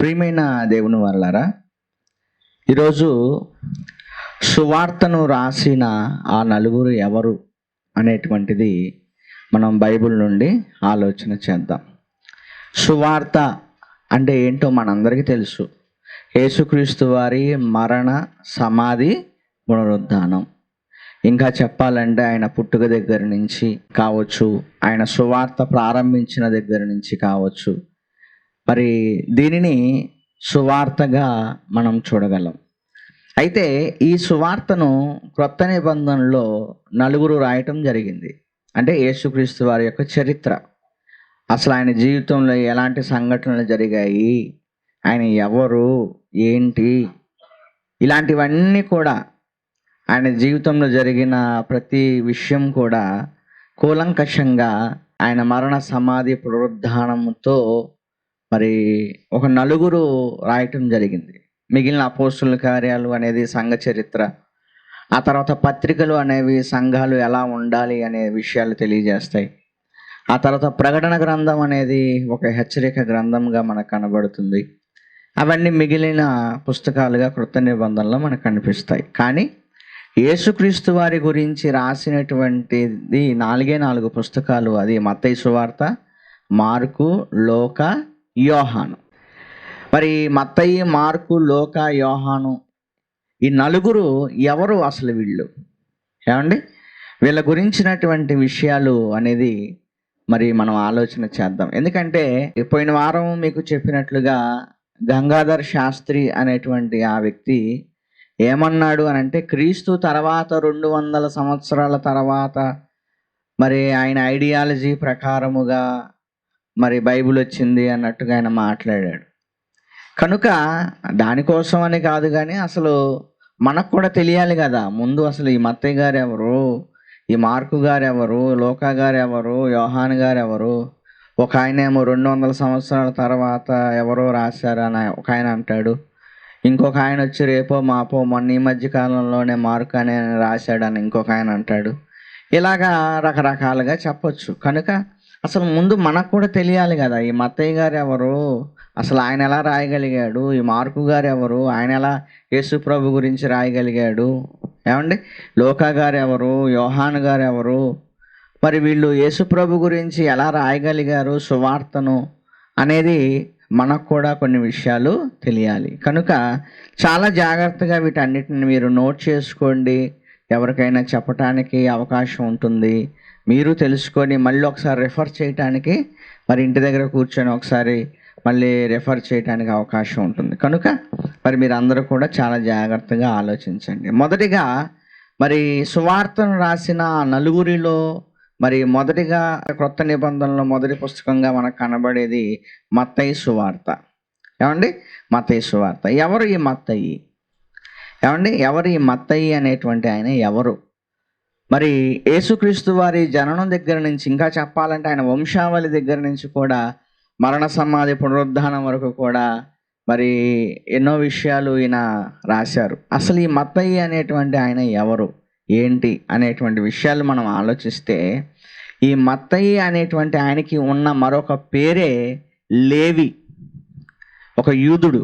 ప్రియమైన దేవుని వాళ్ళారా, ఈరోజు సువార్తను రాసిన ఆ నలుగురు ఎవరు అనేటువంటిది మనం బైబిల్ నుండి ఆలోచన చేద్దాం. సువార్త అంటే ఏంటో మనందరికీ తెలుసు. యేసుక్రీస్తు వారి మరణ, సమాధి, పునరుద్ధానం. ఇంకా చెప్పాలంటే ఆయన పుట్టుక దగ్గర నుంచి కావచ్చు, ఆయన సువార్త ప్రారంభించిన దగ్గర నుంచి కావచ్చు, మరి దీనిని సువార్తగా మనం చూడగలం. అయితే ఈ సువార్తను క్రొత్త నిబంధనలో నలుగురు రాయటం జరిగింది. అంటే యేసుక్రీస్తు వారి యొక్క చరిత్ర, అసలు ఆయన జీవితంలో ఎలాంటి సంఘటనలు జరిగాయి, ఆయన ఎవరు, ఏంటి, ఇలాంటివన్నీ కూడా, ఆయన జీవితంలో జరిగిన ప్రతి విషయం కూడా కూలంకషంగా ఆయన మరణ, సమాధి, పునరుద్ధానంతో మరి ఒక నలుగురు రాయటం జరిగింది. మిగిలిన అపోస్తుల కార్యాలు అనేది సంఘ చరిత్ర, ఆ తర్వాత పత్రికలు అనేవి సంఘాలు ఎలా ఉండాలి అనే విషయాలు తెలియజేస్తాయి. ఆ తర్వాత ప్రకటన గ్రంథం అనేది ఒక హెచ్చరిక గ్రంథంగా మనకు కనబడుతుంది. అవన్నీ మిగిలిన పుస్తకాలుగా క్రొత్త నిబంధనలో మనకు కనిపిస్తాయి. కానీ యేసుక్రీస్తు వారి గురించి రాసినటువంటిది 4 పుస్తకాలు. అది మత్తయి సువార్త, మార్కు, లూక, యోహాను. మరి మత్తయి, మార్కు, లూక, యోహాను ఈ నలుగురు ఎవరు అసలు వీళ్ళు? ఏమండి, వీళ్ళ గురించినటువంటి విషయాలు అనేది మరి మనం ఆలోచన చేద్దాం. ఎందుకంటే పోయిన వారం మీకు చెప్పినట్లుగా గంగాధర్ శాస్త్రి అనేటువంటి ఆ వ్యక్తి ఏమన్నాడు అని అంటే, క్రీస్తు తర్వాత 200 సంవత్సరాల తర్వాత మరి ఆయన ఐడియాలజీ ప్రకారముగా మరి బైబిల్ వచ్చింది అన్నట్టుగా ఆయన మాట్లాడాడు. కనుక దానికోసం అని కాదు, కానీ అసలు మనకు కూడా తెలియాలి కదా ముందు, అసలు ఈ మత్తయ్య గారు ఎవరు, ఈ మార్కు గారు ఎవరు, లూకా గారు ఎవరు, యోహాను గారు ఎవరు. ఒక ఆయన ఏమో 200 సంవత్సరాల తర్వాత ఎవరో రాశారని ఒక ఆయన అంటాడు. ఇంకొక ఆయన వచ్చి రేపో మాపో మొన్న ఈ మధ్య కాలంలోనే మార్కు అనే రాశాడని ఇంకొక ఆయన అంటాడు. ఇలాగా రకరకాలుగా చెప్పొచ్చు. కనుక అసలు ముందు మనకు కూడా తెలియాలి కదా, ఈ మత్తయ్య గారు ఎవరు, అసలు ఆయన ఎలా రాయగలిగాడు, ఈ మార్కు గారు ఎవరు, ఆయన ఎలా యేసు ప్రభు గురించి రాయగలిగాడు, ఏమండి, లూకా గారు ఎవరు, యోహాను గారు ఎవరు, మరి వీళ్ళు యేసు ప్రభు గురించి ఎలా రాయగలిగారు సువార్తను అనేది మనకు కూడా కొన్ని విషయాలు తెలియాలి. కనుక చాలా జాగ్రత్తగా వీటన్నిటిని మీరు నోట్ చేసుకోండి. ఎవరికైనా చెప్పటానికి అవకాశం ఉంటుంది, మీరు తెలుసుకొని మళ్ళీ ఒకసారి రెఫర్ చేయటానికి, మరి ఇంటి దగ్గర కూర్చొని ఒకసారి మళ్ళీ రెఫర్ చేయడానికి అవకాశం ఉంటుంది. కనుక మరి మీరు అందరూ కూడా చాలా జాగ్రత్తగా ఆలోచించండి. మొదటిగా మరి సువార్తను రాసిన నలుగురిలో మరి మొదటిగా క్రొత్త నిబంధనలో మొదటి పుస్తకంగా మనకు కనబడేది మత్తయి సువార్త. ఏమండి, మత్తయి సువార్త. ఎవరు ఈ మత్తయి? ఏమండి, ఎవరు ఈ మత్తయి అనేటువంటి ఆయన ఎవరు? మరి యేసుక్రీస్తు వారి జననం దగ్గర నుంచి, ఇంకా చెప్పాలంటే ఆయన వంశావళి దగ్గర నుంచి కూడా మరణ, సమాధి, పునరుద్ధానం వరకు కూడా మరి ఎన్నో విషయాలు ఈయన రాశారు. అసలు ఈ మత్తయి అనేటువంటి ఆయన ఎవరు, ఏంటి అనేటువంటి విషయాలు మనం ఆలోచిస్తే, ఈ మత్తయి అనేటువంటి ఆయనకి ఉన్న మరొక పేరే లేవి, ఒక యూదుడు.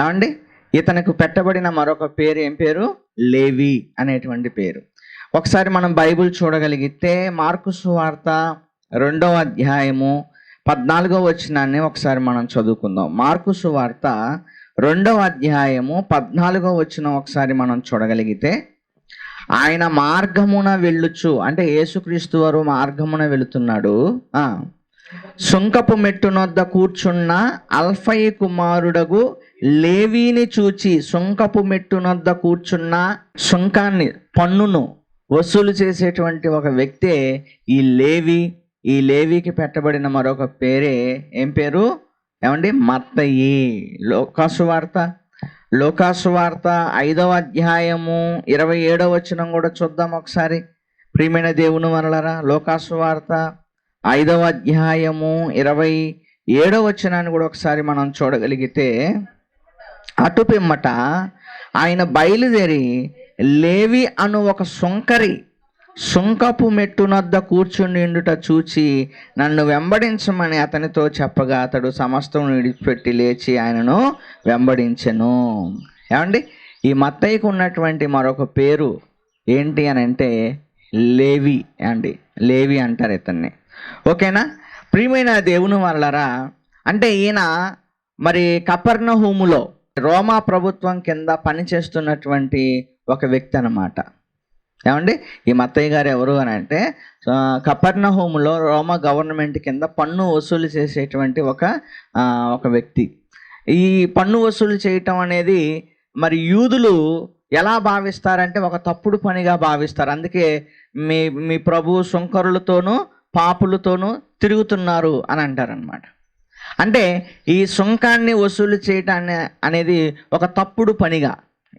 ఏమండి, ఇతనికి పెట్టబడిన మరొక పేరు ఏం పేరు? లేవి అనేటువంటి పేరు. ఒకసారి మనం బైబిల్ చూడగలిగితే మార్కు సువార్త 2వ అధ్యాయము 14వ వచనాన్ని ఒకసారి మనం చదువుకుందాం. మార్కు సువార్త 2వ అధ్యాయము 14వ వచనం ఒకసారి మనం చూడగలిగితే, ఆయన మార్గమున వెళ్ళుచు, అంటే యేసుక్రీస్తు వారు మార్గమున వెళుతున్నాడు. సుంకపు మెట్టునొద్ద కూర్చున్న అల్ఫయి కుమారుడగు లేవీని చూచి, సుంకపు మెట్టునొద్ద కూర్చున్న సుంకాన్ని, పన్నును వసూలు చేసేటువంటి ఒక వ్యక్తే ఈ లేవి. ఈ లేవికి పెట్టబడిన మరొక పేరే ఏం పేరు? ఏమండి, మత్తయి. లూకాసు వార్త 5వ అధ్యాయము 27వ వచనం కూడా చూద్దాం ఒకసారి. ప్రియమైన దేవుని వలన లూకాసు వార్త 5వ అధ్యాయము 27వ వచనాన్ని కూడా ఒకసారి మనం చూడగలిగితే, అటు పిమ్మట ఆయన బయలుదేరి లేవి అను ఒక సుంకపు మెట్టునొద్ద కూర్చుండియుండుట చూచి నన్ను వెంబడించమని అతనితో చెప్పగా అతడు సమస్తం విడిచిపెట్టి లేచి ఆయనను వెంబడించెను. ఏమండి, ఈ మత్తయికి ఉన్నటువంటి మరొక పేరు ఏంటి అని అంటే లేవి అండి. లేవి అంటారు ఇతన్ని. ఓకేనా? ప్రియమైన దేవుని వాళ్ళరా, అంటే ఈయన మరి కపెర్నహూములో రోమా ప్రభుత్వం కింద పనిచేస్తున్నటువంటి ఒక వ్యక్తి అన్నమాట. ఏమండి, ఈ మత్తయ్య గారు ఎవరు అని అంటే కపెర్నహూములో రోమా గవర్నమెంట్ కింద పన్ను వసూలు చేసేటువంటి ఒక వ్యక్తి. ఈ పన్ను వసూలు చేయటం అనేది మరి యూదులు ఎలా భావిస్తారంటే ఒక తప్పుడు పనిగా భావిస్తారు. అందుకే మీ మీ ప్రభు సుంకరులతోనూ పాపులతోనూ తిరుగుతున్నారు అని అంటారనమాట. అంటే ఈ సుంకాన్ని వసూలు చేయటం అనేది ఒక తప్పుడు పనిగా.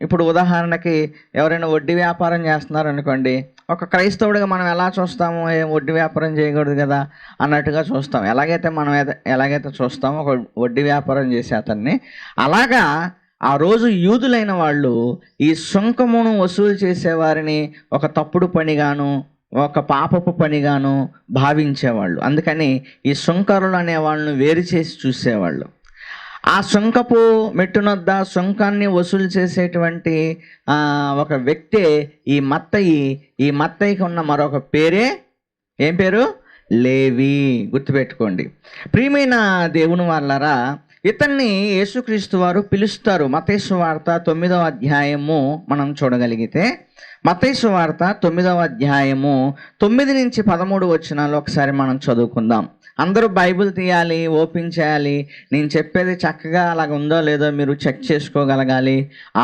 ఇప్పుడు ఉదాహరణకి ఎవరైనా వడ్డీ వ్యాపారం చేస్తున్నారు అనుకోండి, ఒక క్రైస్తవుడిగా మనం ఎలా చూస్తాము, వడ్డీ వ్యాపారం చేయకూడదు కదా అన్నట్టుగా చూస్తాం. ఎలాగైతే చూస్తామో ఒక వడ్డీ వ్యాపారం చేసే అతన్ని, అలాగా ఆ రోజు యూదులైన వాళ్ళు ఈ సుంకమును వసూలు చేసేవారిని ఒక తప్పుడు పనిగాను ఒక పాపపు పనిగాను భావించేవాళ్ళు. అందుకని ఈ సుంకరులు అనే వాళ్ళను వేరు చేసి చూసేవాళ్ళు. ఆ సుంకపు మెట్టునొద్ద సుంకాన్ని వసూలు చేసేటువంటి ఒక వ్యక్తే ఈ మత్తయి. ఈ మత్తయికి ఉన్న మరొక పేరే ఏం పేరు? లేవి. గుర్తుపెట్టుకోండి. ప్రియమైన దేవుని వాళ్ళరా, ఇతన్ని యేసుక్రీస్తు వారు పిలుస్తారు. మత్తయి సువార్త 9వ అధ్యాయము మనం చూడగలిగితే, మత్తయి సువార్త 9వ అధ్యాయము 9 నుంచి 13 వచనాలు ఒకసారి మనం చదువుకుందాం. అందరూ బైబిల్ తీయాలి, ఓపెన్ చేయాలి. నేను చెప్పేది చక్కగా అలాగ ఉందో లేదో మీరు చెక్ చేసుకోగలగాలి,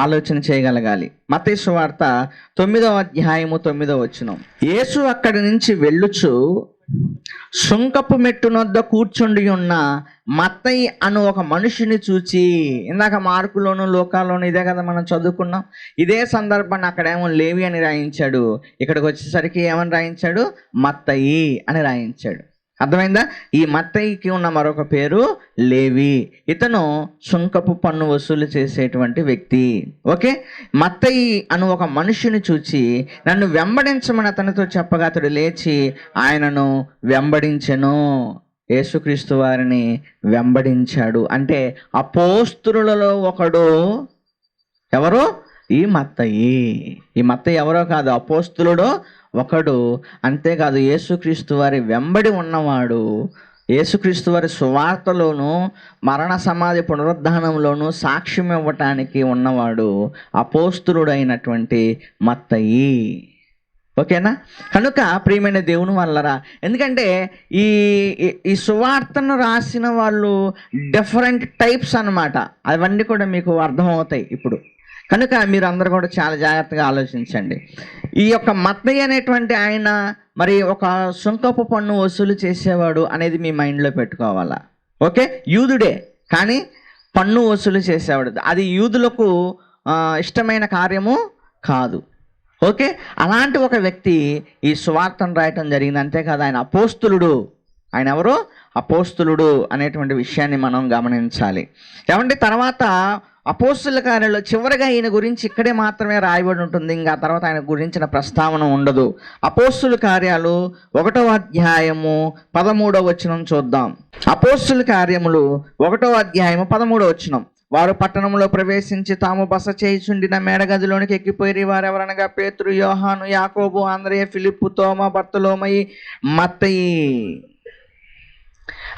ఆలోచన చేయగలగాలి. మత్తయి సువార్త 9వ అధ్యాయము 9వ వచనం. యేసు అక్కడి నుంచి వెళ్ళుచు సుంకపు మెట్టునొద్ద కూర్చుండి ఉన్న మత్తయి అను ఒక మనిషిని చూచి, ఇందాక మార్కులోను లోకాలోను ఇదే కదా మనం చదువుకున్నాం. ఇదే సందర్భాన్ని అక్కడేమో లేవి అని రాయించాడు, ఇక్కడికి వచ్చేసరికి ఏమని రాయించాడు? మత్తయి అని రాయించాడు. అర్థమైందా? ఈ మత్తయికి ఉన్న మరొక పేరు లేవి. ఇతను సుంకపు పన్ను వసూలు చేసేటువంటి వ్యక్తి. ఓకే, మత్తయి అను ఒక మనుషుని చూచి నన్ను వెంబడించమని అతనితో చెప్పగా అతడు లేచి ఆయనను వెంబడించెను. యేసుక్రీస్తు వారిని వెంబడించాడు. అంటే అపోస్తలులలో ఒకడు ఎవరు? ఈ మత్తయి. ఈ మత్తయి ఎవరో కాదు, అపోస్తలుడు ఒకడు. అంతేకాదు, యేసుక్రీస్తు వారి వెంబడి ఉన్నవాడు, యేసుక్రీస్తు వారి సువార్తలోను మరణ సమాధి పునరుద్ధానంలోను సాక్ష్యం ఇవ్వటానికి ఉన్నవాడు అపోస్తలుడైనటువంటి మత్తయి. ఓకేనా? కనుక ప్రియమైన దేవుని వల్లరా, ఎందుకంటే ఈ ఈ సువార్తను రాసిన వాళ్ళు డిఫరెంట్ టైప్స్ అన్నమాట. అవన్నీ కూడా మీకు అర్థమవుతాయి ఇప్పుడు. కనుక మీరు అందరూ కూడా చాలా జాగ్రత్తగా ఆలోచించండి. ఈ యొక్క మత్తయి అనేటువంటి ఆయన మరి ఒక సుంకపు పన్ను వసూలు చేసేవాడు అనేది మీ మైండ్లో పెట్టుకోవాలా. ఓకే, యూదుడే కానీ పన్ను వసూలు చేసేవాడు. అది యూదులకు ఇష్టమైన కార్యము కాదు. ఓకే, అలాంటి ఒక వ్యక్తి ఈ సువార్తను రాయటం జరిగింది. అంతేకాదు, ఆయన అపోస్తలుడు. ఆయన ఎవరు? అపోస్తలుడు అనేటువంటి విషయాన్ని మనం గమనించాలి. ఏమంటే తర్వాత అపోస్తలుల కార్యాల్లో చివరిగా ఈయన గురించి ఇక్కడే మాత్రమే రాయబడి ఉంటుంది. ఇంకా తర్వాత ఆయన గురించిన ప్రస్తావన ఉండదు. అపోస్తలుల కార్యాలు 1వ అధ్యాయము 13వ వచనం చూద్దాం. అపోస్తలుల కార్యములు 1వ అధ్యాయము 13వ వచనం. వారు పట్టణంలో ప్రవేశించి తాము బస చేయుచుండిన మేడగదిలోనికి ఎక్కిపోయి వారెవరనగా పేతురు, యోహాను, యాకోబు, ఆంద్రేయ, ఫిలిప్పు, తోమా, బర్తలోమయి, మత్తయి.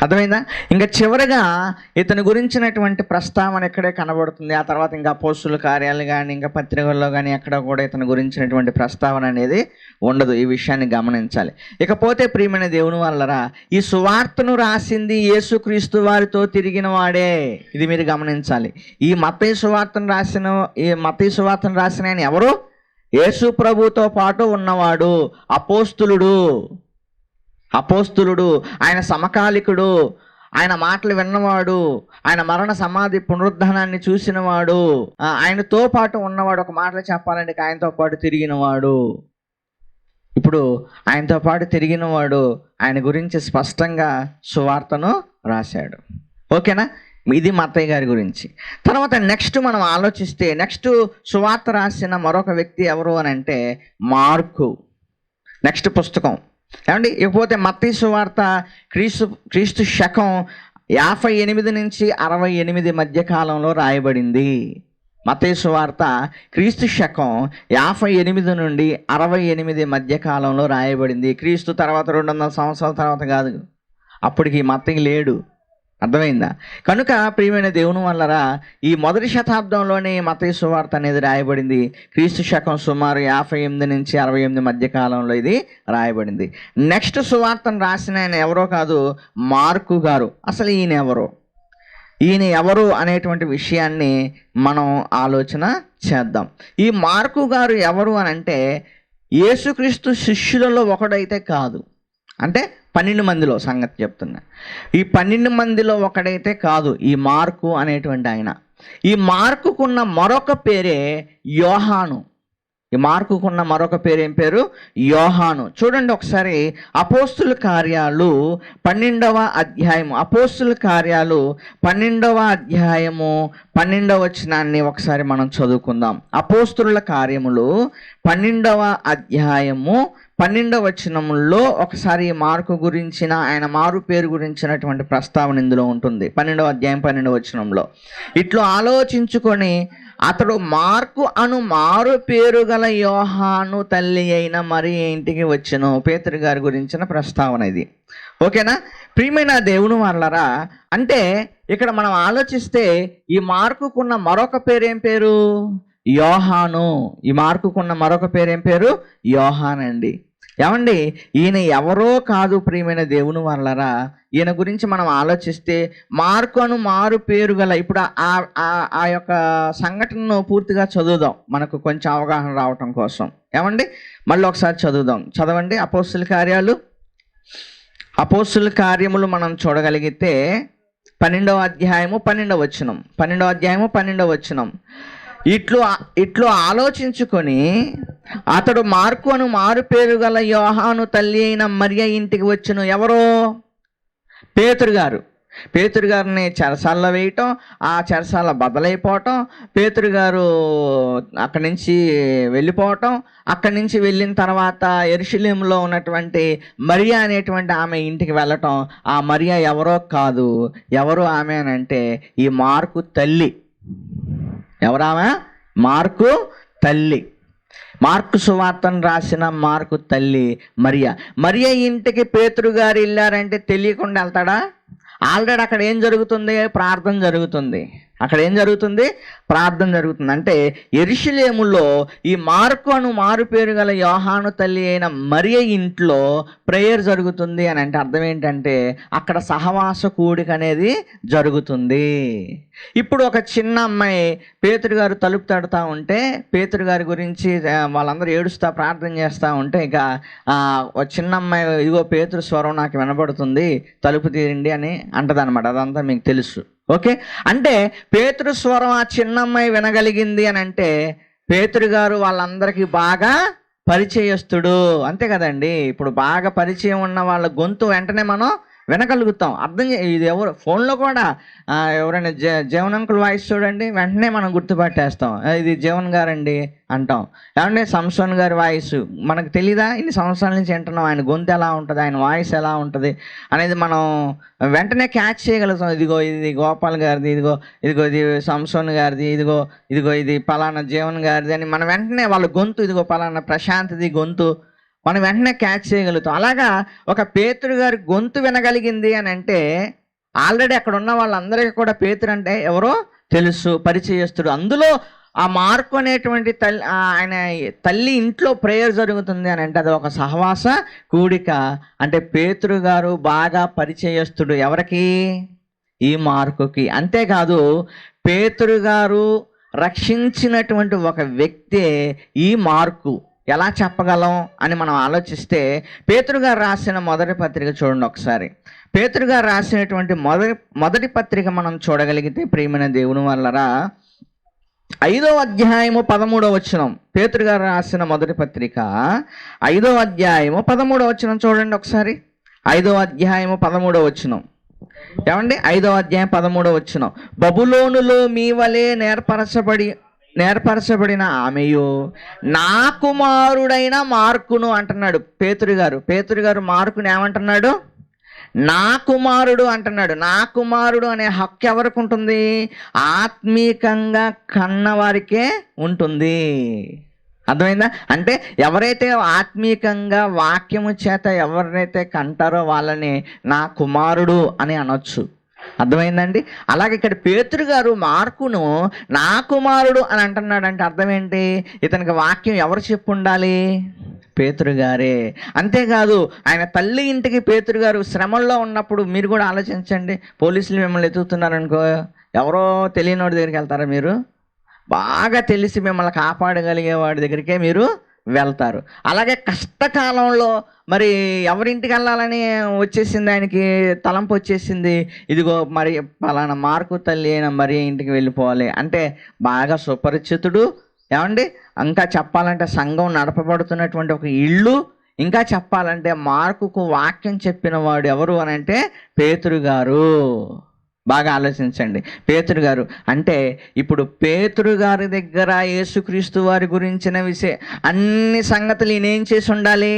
అర్థమైందా? ఇంకా చివరిగా ఇతని గురించినటువంటి ప్రస్తావన ఇక్కడే కనబడుతుంది. ఆ తర్వాత ఇంకా అపోస్తలుల కార్యాలు కానీ ఇంకా పత్రికల్లో కానీ ఎక్కడ కూడా ఇతని గురించినటువంటి ప్రస్తావన అనేది ఉండదు. ఈ విషయాన్ని గమనించాలి. ఇకపోతే ప్రియమైన దేవుని వల్లరా, ఈ సువార్తను రాసింది యేసుక్రీస్తు వారితో తిరిగిన వాడే. ఇది మీరు గమనించాలి. ఈ మత్తయి సువార్తను రాసిన ఆయన ఎవరు? యేసు ప్రభుతో పాటు ఉన్నవాడు, అపోస్తలుడు, ఆయన సమకాలికుడు, ఆయన మాటలు విన్నవాడు, ఆయన మరణ సమాధి పునరుద్ధానాన్ని చూసినవాడు, ఆయనతో పాటు ఉన్నవాడు. ఒక మాటలు చెప్పాలంటే ఆయనతో పాటు తిరిగినవాడు. ఇప్పుడు ఆయనతో పాటు తిరిగినవాడు ఆయన గురించి స్పష్టంగా సువార్తను రాశాడు. ఓకేనా? ఇది మత్తయి గారి గురించి. తర్వాత నెక్స్ట్ మనం ఆలోచిస్తే నెక్స్ట్ సువార్త రాసిన మరొక వ్యక్తి ఎవరు అని అంటే మార్కు. నెక్స్ట్ పుస్తకం ఏమండి. ఇకపోతే మత్తయి సువార్త క్రీస్తు శకం 58 నుంచి 68 మధ్య కాలంలో రాయబడింది. మత్తయి సువార్త క్రీస్తు శకం 58 నుండి 68 మధ్య కాలంలో రాయబడింది. క్రీస్తు తర్వాత 200 సంవత్సరాల తర్వాత కాదు, అప్పటికి మత్తయి లేడు. అర్థమైందా? కనుక ప్రియమైన దేవుని వల్లరా ఈ మొదటి శతాబ్దంలోనే మత్తయి సువార్త అనేది రాయబడింది. క్రీస్తు శకం సుమారు 58 నుంచి 68 మధ్య కాలంలో ఇది రాయబడింది. నెక్స్ట్ సువార్తను రాసిన ఆయన ఎవరో కాదు, మార్కు గారు. అసలు ఈయన ఎవరు అనేటువంటి విషయాన్ని మనం ఆలోచన చేద్దాం. ఈ మార్కు గారు ఎవరు అని అంటే యేసుక్రీస్తు శిష్యులలో ఒకడైతే కాదు, అంటే 12 మందిలో సంగతి చెప్తున్నా. ఈ 12 మందిలో ఒకడైతే కాదు ఈ మార్కు అనేటువంటి ఆయన. ఈ మార్కుకున్న మరొక పేరే యోహాను. ఈ మార్కుకున్న మరొక పేరు ఏం పేరు? యోహాను. చూడండి ఒకసారి అపోస్తుల కార్యాలు 12వ అధ్యాయము, అపోస్తుల కార్యాలు 12వ అధ్యాయము 12వ వచనాన్ని ఒకసారి మనం చదువుకుందాం. అపోస్తుల కార్యములు 12వ అధ్యాయము 12వ వచనములో ఒకసారి మార్కు గురించిన ఆయన మారు పేరు గురించినటువంటి ప్రస్తావన ఇందులో ఉంటుంది. 12వ అధ్యాయం 12వ వచనంలో ఇట్లు ఆలోచించుకొని అతడు మార్కు అను మారు పేరు గల యోహాను తల్లి అయిన మరి ఇంటికి వచ్చెను. పేతురు గారి గురించిన ప్రస్తావన ఇది. ఓకేనా? ప్రియమైన దేవుని వాళ్ళరా, అంటే ఇక్కడ మనం ఆలోచిస్తే ఈ మార్కుకున్న మరొక పేరు ఏం పేరు? యోహాను. ఈ మార్కుకున్న మరొక పేరు ఏం పేరు? యోహాన్ అండి. ఏమండి, ఈయన ఎవరో కాదు ప్రియమైన దేవుని వాళ్ళరా. ఈయన గురించి మనం ఆలోచిస్తే మార్కు అను మారు పేరు గల, ఇప్పుడు ఆ యొక్క సంఘటనను పూర్తిగా చదువుదాం మనకు కొంచెం అవగాహన రావటం కోసం. ఏమండి, మళ్ళీ ఒకసారి చదవండి. అపోస్తుల కార్యములు మనం చూడగలిగితే 12వ అధ్యాయము 12వ వచనం, 12వ అధ్యాయము 12వ వచనం. ఇట్లు ఆలోచించుకొని అతడు మార్కు అను మారు పేరు గల యోహాను తల్లి అయిన మరియ ఇంటికి వచ్చెను. ఎవరో? పేతురు గారిని చెరసాల్లో వేయటం, ఆ చెరసాల బద్దలైపోవటం, పేతురు గారు అక్కడి నుంచి వెళ్ళిపోవటం, అక్కడి నుంచి వెళ్ళిన తర్వాత యెరూషలేములో ఉన్నటువంటి మరియా అనేటువంటి ఆమె ఇంటికి వెళ్ళటం. ఆ మరియా ఎవరో కాదు, ఎవరు ఆమె అని అంటే ఈ మార్కు తల్లి. ఎవరామె? మార్కు తల్లి. మార్కు సువార్తను రాసిన మార్కు తల్లి మరియ ఇంటికి పేతురు గారు వెళ్ళారంటే తెలియకుండా వెళ్తాడా? ఆల్రెడీ అక్కడ ఏం జరుగుతుంది? ప్రార్థన జరుగుతుంది. అంటే యెరూషలేములో ఈ మార్కు అను మారు పేరు గల యోహాను తల్లి అయిన మరియ ఇంట్లో ప్రేయర్ జరుగుతుంది అని అంటే అర్థం ఏంటంటే అక్కడ సహవాస కూడిక అనేది జరుగుతుంది. ఇప్పుడు ఒక చిన్న అమ్మాయి పేతురు గారు తలుపు తడుతూ ఉంటే, పేతురు గారి గురించి వాళ్ళందరూ ఏడుస్తూ ప్రార్థన చేస్తూ ఉంటే, ఇక ఒక చిన్న అమ్మాయి, ఇదిగో పేతురు స్వరం నాకు వినబడుతుంది, తలుపు తీయండి అని అంటదనమాట. అదంతా మీకు తెలుసు. ఓకే, అంటే పేతురు స్వరం ఆ చిన్న అమ్మాయి వినగలిగింది అని అంటే పేతురు గారు వాళ్ళందరికీ బాగా పరిచయస్తుడు. అంతే కదండి. ఇప్పుడు బాగా పరిచయం ఉన్న వాళ్ళ గొంతు వెంటనే మనం వినగలుగుతాం. ఇది ఎవరు? ఫోన్లో కూడా ఎవరైనా జీవన్ అంకుల్ వాయిస్ చూడండి, వెంటనే మనం గుర్తుపట్టేస్తాం, ఇది జీవన్ గారండి అంటాం. ఏమంటే సంసోన్ గారి వాయిస్ మనకు తెలీదా? ఇన్ని సంవత్సరాల నుంచి వింటున్నాం, ఆయన గొంతు ఎలా ఉంటుంది, ఆయన వాయిస్ ఎలా ఉంటుంది అనేది మనం వెంటనే క్యాచ్ చేయగలుగుతాం. ఇదిగో ఇది గోపాల్ గారిది, ఇదిగో ఇది సంసోన్ గారిది, ఇదిగో ఇది పలానా జీవన్ గారిది అని మనం వెంటనే వాళ్ళ గొంతు, ఇదిగో పలానా ప్రశాంత్ది గొంతు మనం వెంటనే క్యాచ్ చేయగలుగుతాం. అలాగా ఒక పేతురు గారి గొంతు వినగలిగింది అని అంటే ఆల్రెడీ అక్కడ ఉన్న వాళ్ళందరికీ కూడా పేతురు అంటే ఎవరో తెలుసు, పరిచయస్తుడు. అందులో ఆ మార్కు అనేటువంటి ఆయన తల్లి ఇంట్లో ప్రేయర్ జరుగుతుంది అని అంటే అది ఒక సహవాస కూడిక. అంటే పేతురు గారు బాగా పరిచయస్తుడు ఎవరికి? ఈ మార్కుకి. అంతేకాదు పేతురు గారు రక్షించినటువంటి ఒక వ్యక్తే ఈ మార్కు. ఎలా చెప్పగలం అని మనం ఆలోచిస్తే పేతురు గారు రాసిన మొదటి పత్రిక చూడండి ఒకసారి. పేతురు గారు రాసినటువంటి మొదటి పత్రిక మనం చూడగలిగితే ప్రియమైన దేవుని వల్లరా 5వ అధ్యాయము 13వ వచనం. పేతురు గారు రాసిన మొదటి పత్రిక 5వ అధ్యాయము 13వ వచనం చూడండి ఒకసారి. 5వ అధ్యాయము 13వ వచనం. ఏమండి? 5వ అధ్యాయం 13వ వచనం. బబులోనులో మీ వలె నేర్పరచబడిన ఆమెయు నా కుమారుడైన మార్కును అంటున్నాడు పేతురు గారు మార్కుని ఏమంటున్నాడు? నా కుమారుడు అంటున్నాడు. నా కుమారుడు అనే హక్కు ఎవరికి ఉంటుంది? ఆత్మీకంగా కన్నవారికే ఉంటుంది. అర్థమైందా? అంటే ఎవరైతే ఆత్మీకంగా వాక్యము చేత ఎవరైతే కంటారో వాళ్ళని నా కుమారుడు అని అనొచ్చు. అర్థమైందండి? అలాగే ఇక్కడ పేతురు గారు మార్కును నా కుమారుడు అని అంటున్నాడు. అంటే అర్థం ఏంటి? ఇతనికి వాక్యం ఎవరు చెప్పు ఉండాలి? పేతురు గారే. అంతేకాదు, ఆయన తల్లి ఇంటికి పేతురు గారు శ్రమల్లో ఉన్నప్పుడు మీరు కూడా ఆలోచించండి. పోలీసులు మిమ్మల్ని ఎత్తుకుతున్నారనుకో, ఎవరో తెలియనోడి దగ్గరికి వెళ్తారా మీరు? బాగా తెలిసి మిమ్మల్ని కాపాడగలిగే వాడి దగ్గరికే మీరు వెళ్తారు. అలాగే కష్టకాలంలో మరి ఎవరింటికి వెళ్ళాలని వచ్చేసింది, ఆయనకి తలంపు వచ్చేసింది, ఇదిగో మరి పలానా మార్కు తల్లి అయినా మరి ఇంటికి వెళ్ళిపోవాలి అంటే బాగా సుపరిచితుడు. ఏమండి? ఇంకా చెప్పాలంటే సంఘం నడపబడుతున్నటువంటి ఒక ఇల్లు, ఇంకా చెప్పాలంటే మార్కుకు వాక్యం చెప్పిన వాడు ఎవరు అని అంటే పేతురు గారు. బాగా ఆలోచించండి. పేతురు గారు అంటే ఇప్పుడు పేతురు గారి దగ్గర యేసుక్రీస్తు వారి గురించిన అన్ని సంగతులు ఈయనేం చేసి ఉండాలి?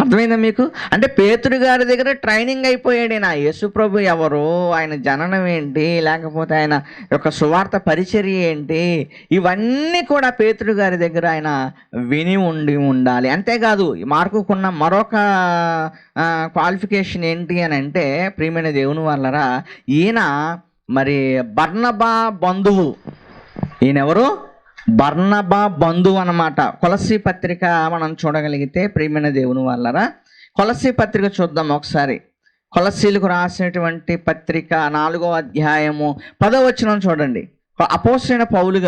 అర్థమైందా మీకు? అంటే పేతురు గారి దగ్గర ట్రైనింగ్ అయిపోయాడు. నా యేసు ప్రభు ఎవరు, ఆయన జననం ఏంటి, లేకపోతే ఆయన యొక్క సువార్త పరిచర్య ఏంటి, ఇవన్నీ కూడా పేతురు గారి దగ్గర ఆయన విని ఉండాలి. అంతేకాదు, మార్కుకున్న మరొక క్వాలిఫికేషన్ ఏంటి అని అంటే, ప్రియమైన దేవుని వాళ్ళరా, ఈయన మరి బర్నబా బంధువు. ఈయనెవరు? బర్నబా బంధువు అన్నమాట. కొలస్సీ పత్రిక మనం చూడగలిగితే ప్రియమైన దేవుని వాళ్ళరా, కొలస్సీ పత్రిక చూద్దాం ఒకసారి. కొలస్సీలకు రాసినటువంటి పత్రిక 4వ అధ్యాయము 10వ వచనం చూడండి. అపోస్తలుడైన పౌలు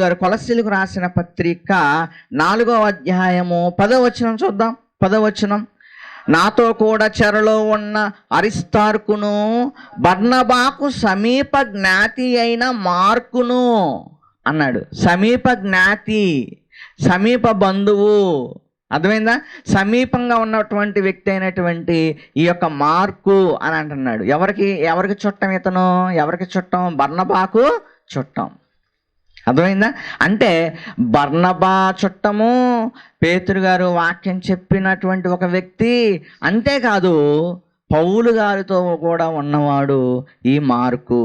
గారు కొలస్సీలకు రాసిన పత్రిక 4వ అధ్యాయము 10వ వచనం చూద్దాం. 10వ వచనం, నాతో కూడా చెరలో ఉన్న అరిస్తార్కును బర్నబాకు సమీప జ్ఞాతి అయిన మార్కును అన్నాడు. సమీప జ్ఞాతి, సమీప బంధువు. అర్థమైందా? సమీపంగా ఉన్నటువంటి వ్యక్తి అయినటువంటి ఈ యొక్క మార్కు అని అంటున్నాడు. ఎవరికి చుట్టం ఇతను? ఎవరికి చుట్టం? బర్నబాకు చుట్టం. అర్థమైందా? అంటే బర్నబా చుట్టము, పేతురు గారు వాక్యం చెప్పినటువంటి ఒక వ్యక్తి. అంతేకాదు, పౌలు గారితో కూడా ఉన్నవాడు ఈ మార్కు.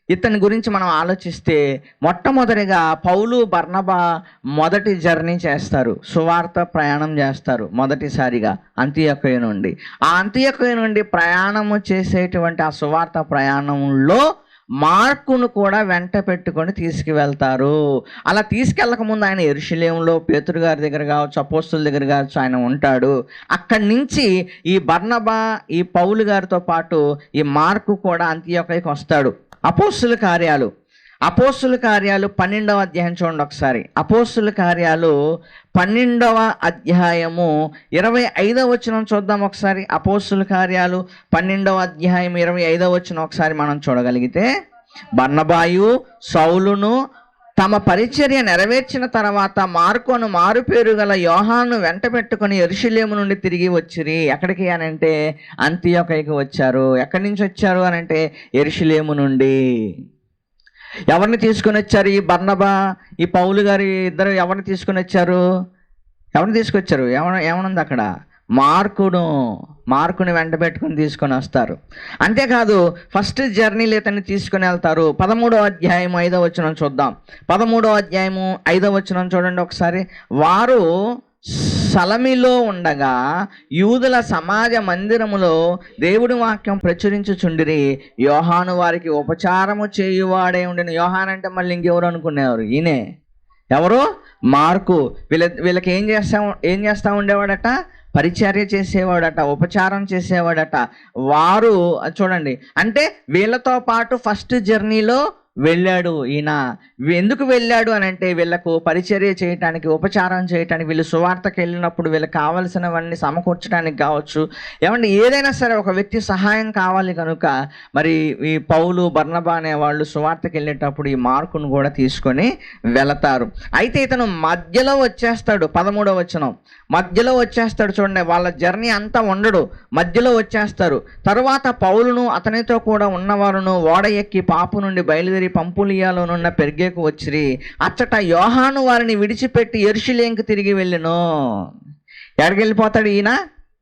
ఇతని గురించి మనం ఆలోచిస్తే మొట్టమొదటిగా పౌలు బర్నబా మొదటి జర్నీ చేస్తారు, సువార్త ప్రయాణం చేస్తారు మొదటిసారిగా అంతియొక్కయ నుండి. ఆ అంతియొక్కయ నుండి ప్రయాణము చేసేటువంటి ఆ సువార్త ప్రయాణంలో మార్కును కూడా వెంట పెట్టుకొని తీసుకువెళ్తారు. అలా తీసుకెళ్ళక ముందు ఆయన యెరూషలేములో పేతురు గారి దగ్గర కావచ్చు, అపోస్తలుల దగ్గర కావచ్చు ఆయన ఉంటాడు. అక్కడి నుంచి ఈ బర్నబా, ఈ పౌలు గారితో పాటు ఈ మార్కు కూడా అంతియొక్కయకి వస్తాడు. అపోస్తలుల కార్యాలు 12వ అధ్యాయం చూడండి ఒకసారి. అపోస్తలుల కార్యాలు 12వ అధ్యాయము 25వ వచనం చూద్దాం ఒకసారి. అపోస్తలుల కార్యాలు 12వ అధ్యాయం 25వ వచనం ఒకసారి మనం చూడగలిగితే, బర్నబాయు సౌలును తమ పరిచర్య నెరవేర్చిన తర్వాత మార్కును మారుపేరు గల యోహాను వెంట పెట్టుకుని యెరూషలేము నుండి తిరిగి వచ్చిరి. ఎక్కడికి అనంటే అంతియొక్కయకి వచ్చారు. ఎక్కడి నుంచి వచ్చారు అనంటే యెరూషలేము నుండి. ఎవరిని తీసుకుని వచ్చారు? ఈ బర్నబా, ఈ పౌలు గారి ఇద్దరు ఎవరిని తీసుకుని వచ్చారు? ఏమనుంది అక్కడ? మార్కుని వెంట పెట్టుకుని తీసుకొని వస్తారు. అంతేకాదు, ఫస్ట్ జర్నీలో ఇతన్ని తీసుకుని వెళ్తారు. 13వ అధ్యాయం 5వ వచనం చూద్దాం. 13వ అధ్యాయము 5వ వచనం చూడండి ఒకసారి. వారు సలమిలో ఉండగా యూదుల సమాజ మందిరములో దేవుడి వాక్యం ప్రచురించుచుండిరి. యోహాను వారికి ఉపచారము చేయువాడే ఉండెను. యోహాన్ అంటే మళ్ళీ ఇంకెవరు అనుకునేవారు? ఈయనే. ఎవరు? మార్కు. వీళ్ళకి ఏం చేస్తా ఉండేవాడట? పరిచర్య చేసేవాడట, ఉపచారం చేసేవాడట. వారు చూడండి, అంటే వీళ్ళతో పాటు ఫస్ట్ జర్నీలో వెళ్ళాడు ఈయన. ఎందుకు వెళ్ళాడు అని అంటే వీళ్ళకు పరిచర్య చేయటానికి, ఉపచారం చేయటానికి, వీళ్ళు సువార్తకి వెళ్ళినప్పుడు వీళ్ళకి కావలసినవన్నీ సమకూర్చడానికి కావచ్చు. ఏమంటే ఏదైనా సరే ఒక వ్యక్తి సహాయం కావాలి కనుక మరి ఈ పౌలు, బర్నబా అనే వాళ్ళు సువార్తకి వెళ్ళేటప్పుడు ఈ మార్కును కూడా తీసుకొని వెళతారు. అయితే ఇతను మధ్యలో వచ్చేస్తాడు. 13వ వచనం, మధ్యలో వచ్చేస్తాడు. చూడండి, వాళ్ళ జర్నీ అంతా ఉండడు, మధ్యలో వచ్చేస్తారు. తరువాత పౌలును అతనితో కూడా ఉన్నవారును ఓడ ఎక్కి పాపు నుండి బయలుదేరి బయలుదేరి పంపులియాలోనున్న పెర్గేకు వచ్చిరి. అచ్చట యోహాను వారిని విడిచిపెట్టి యెరూషలేముకు తిరిగి వెళ్ళెను. ఎక్కడికి వెళ్ళిపోతాడు ఈయన?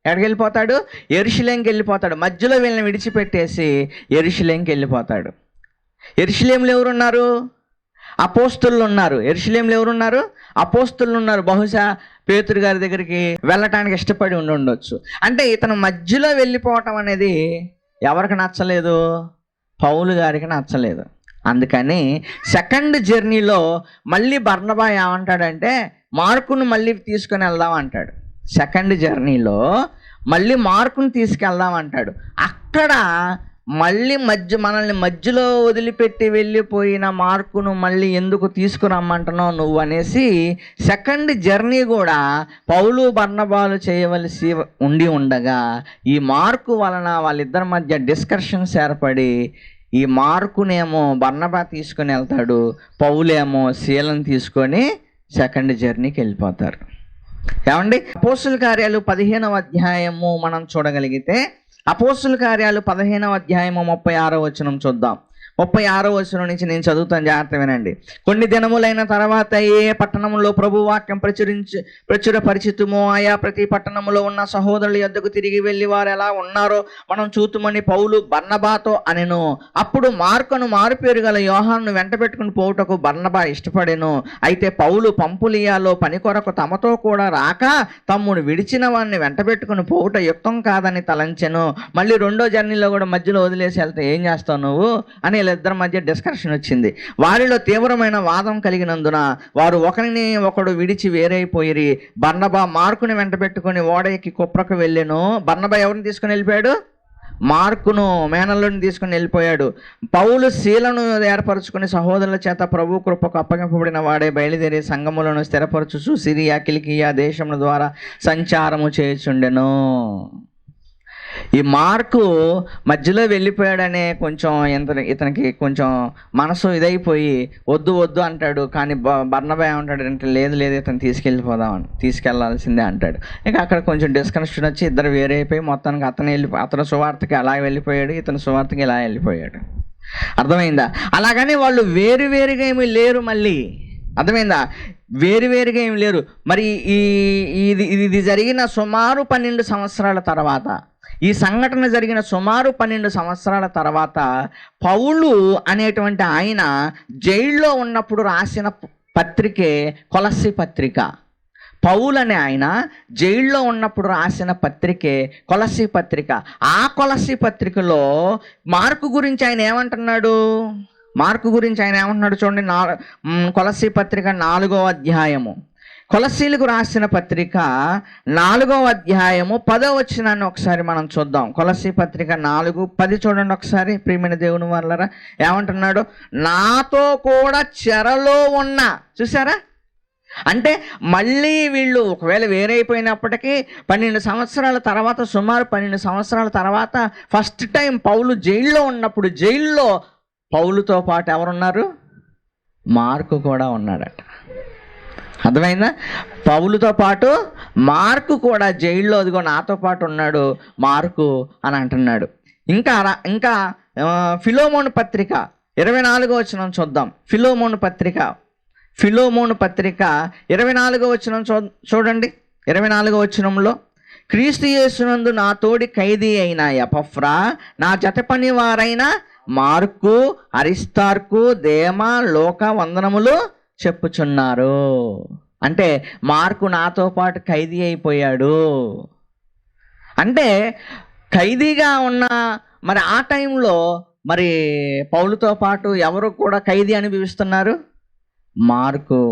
ఎక్కడికి వెళ్ళిపోతాడు? యెరూషలేముకి వెళ్ళిపోతాడు. మధ్యలో వీళ్ళని విడిచిపెట్టేసి యెరూషలేముకి వెళ్ళిపోతాడు. యెరూషలేములో ఎవరున్నారు? అపోస్తులు ఉన్నారు. యెరూషలేములో ఎవరున్నారు? అపోస్తులు ఉన్నారు. బహుశా పేతురు గారి దగ్గరికి వెళ్ళటానికి ఇష్టపడి ఉండొచ్చు. అంటే ఇతను మధ్యలో వెళ్ళిపోవటం అనేది ఎవరికి నచ్చలేదు? పౌలు గారికి నచ్చలేదు. అందుకని సెకండ్ జర్నీలో మళ్ళీ బర్నబా ఏమంటాడంటే మార్కును మళ్ళీ తీసుకొని వెళ్దాం అంటాడు. సెకండ్ జర్నీలో మళ్ళీ మార్కును తీసుకెళ్దాం అంటాడు. అక్కడ మళ్ళీ మనల్ని మధ్యలో వదిలిపెట్టి వెళ్ళిపోయిన మార్కును మళ్ళీ ఎందుకు తీసుకురమ్మంటున్నావు నువ్వు అనేసి సెకండ్ జర్నీ కూడా పౌలు బర్నబాలు చేయవలసి ఉండి ఉండగా ఈ మార్కు వలన వాళ్ళిద్దరి మధ్య డిస్కషన్స్ ఏర్పడి ఈ మార్కునేమో బర్నబా తీసుకొని వెళ్తాడు, పౌలేమో శీలను తీసుకొని సెకండ్ జర్నీకి వెళ్ళిపోతారు. ఏమండి, అపోస్తుల కార్యాలు 15వ అధ్యాయము మనం చూడగలిగితే అపోస్తుల కార్యాలు 15వ అధ్యాయము 36వ వచనం చూద్దాం. 36వ వచనం నుంచి నేను చదువుతాను, జాగ్రత్త వినండి. కొన్ని దినములైన తర్వాత ఏ పట్టణంలో ప్రభు వాక్యం ప్రచురపరిచితుమో ఆయా ప్రతి పట్టణంలో ఉన్న సహోదరుల యొద్దకు తిరిగి వెళ్ళి వారు ఎలా ఉన్నారో మనం చూతుమని పౌలు బర్నబాతో అనెను. అప్పుడు మార్కును మారుపేరు గల యోహానును వెంట పెట్టుకుని పోవుటకు బర్నబా ఇష్టపడెను. అయితే పౌలు పంపులియాలో పని కొరకు తమతో కూడా రాక తమ్ముడు విడిచిన వాడిని వెంట పెట్టుకుని పోవుట యుక్తం కాదని తలంచెను. మళ్ళీ రెండో జర్నీలో కూడా మధ్యలో వదిలేసి వెళ్తే ఏం చేస్తావు నువ్వు అని వీళ్ళిద్దరి మధ్య డిస్కషన్ వచ్చింది. వారిలో తీవ్రమైన వాదం కలిగినందున వారు ఒకరిని ఒకడు విడిచి వేరైపోయిరి. బర్నబా మార్కుని వెంట పెట్టుకుని ఓడ ఎక్కి కుప్రకు వెళ్ళెను. బర్నబా ఎవరిని తీసుకుని వెళ్ళిపోయాడు? మార్కును, మేనల్లుని తీసుకుని వెళ్ళిపోయాడు. పౌలు శీలను ఏర్పరచుకుని సహోదరుల చేత ప్రభు కృపకు అప్పగింపబడిన వాడే బయలుదేరి సంఘములను స్థిరపరచుచు సిరియా కిలికియా దేశముల ద్వారా సంచారము చేయుచుండెను. ఈ మార్కు మధ్యలో వెళ్ళిపోయాడనే కొంచెం ఇతనికి కొంచెం మనసు ఇదైపోయి వద్దు వద్దు అంటాడు. కానీ బర్నబా ఏమంటాడు అంటే లేదు ఇతను తీసుకెళ్లాల్సిందే అంటాడు. ఇక అక్కడ కొంచెం డిస్కషన్ వచ్చి ఇద్దరు వేరే అయిపోయి మొత్తానికి అతను సువార్తకి అలా వెళ్ళిపోయాడు, ఇతను సువార్తకి ఇలా వెళ్ళిపోయాడు. అర్థమైందా? అలాగని వాళ్ళు వేరువేరుగా ఏమీ లేరు. మళ్ళీ అర్థమైందా? వేరువేరుగా ఏమి లేరు. మరి ఇది జరిగిన సుమారు 12 సంవత్సరాల తర్వాత, ఈ సంఘటన జరిగిన సుమారు 12 సంవత్సరాల తర్వాత పౌలు అనేటువంటి ఆయన జైల్లో ఉన్నప్పుడు రాసిన పత్రికే కొలస్సీ పత్రిక. పౌలు అనే ఆయన జైల్లో ఉన్నప్పుడు రాసిన పత్రికే కొలస్సీ పత్రిక. ఆ కొలస్సీ పత్రికలో మార్కు గురించి ఆయన ఏమంటున్నాడు? చూడండి, కొలస్సీ పత్రిక 4వ అధ్యాయము, కొలస్సీలకు రాసిన పత్రిక 4వ అధ్యాయము 10వ వచనాన్ని ఒకసారి మనం చూద్దాం. కొలస్సీ పత్రిక 4:10 చూడండి ఒకసారి. ప్రియమైన దేవుని వాళ్ళరా, ఏమంటున్నాడు? నాతో కూడా చెరలో ఉన్న. చూసారా? అంటే మళ్ళీ వీళ్ళు ఒకవేళ వేరైపోయినప్పటికీ 12 సంవత్సరాల తర్వాత, సుమారు 12 సంవత్సరాల తర్వాత ఫస్ట్ టైం పౌలు జైల్లో ఉన్నప్పుడు జైల్లో పౌలుతో పాటు ఎవరున్నారు? మార్కు కూడా ఉన్నాడట. అర్థమైందా? పౌలుతో పాటు మార్కు కూడా జైల్లో అదిగో నాతో పాటు ఉన్నాడు మార్కు అని అంటున్నాడు. ఇంకా ఫిలోమోను పత్రిక 24వ వచనం చూద్దాం. ఫిలోమోను పత్రిక 24వ వచనం చూడండి. 24వ వచనంలో, క్రీస్తు యేసునందు నా తోడి ఖైదీ అయిన ఎపఫ్రా, నా జత పని వారైన మార్కు, అరిస్తార్కు, దేమా, లోక వందనములు చెప్పుచున్నారు. అంటే మార్కు నాతో పాటు ఖైదీ అయిపోయాడు. అంటే ఖైదీగా ఉన్న మరి ఆ టైంలో మరి పౌలుతో పాటు ఎవరు కూడా ఖైదీ అనుభవిస్తున్నారు? మార్కు.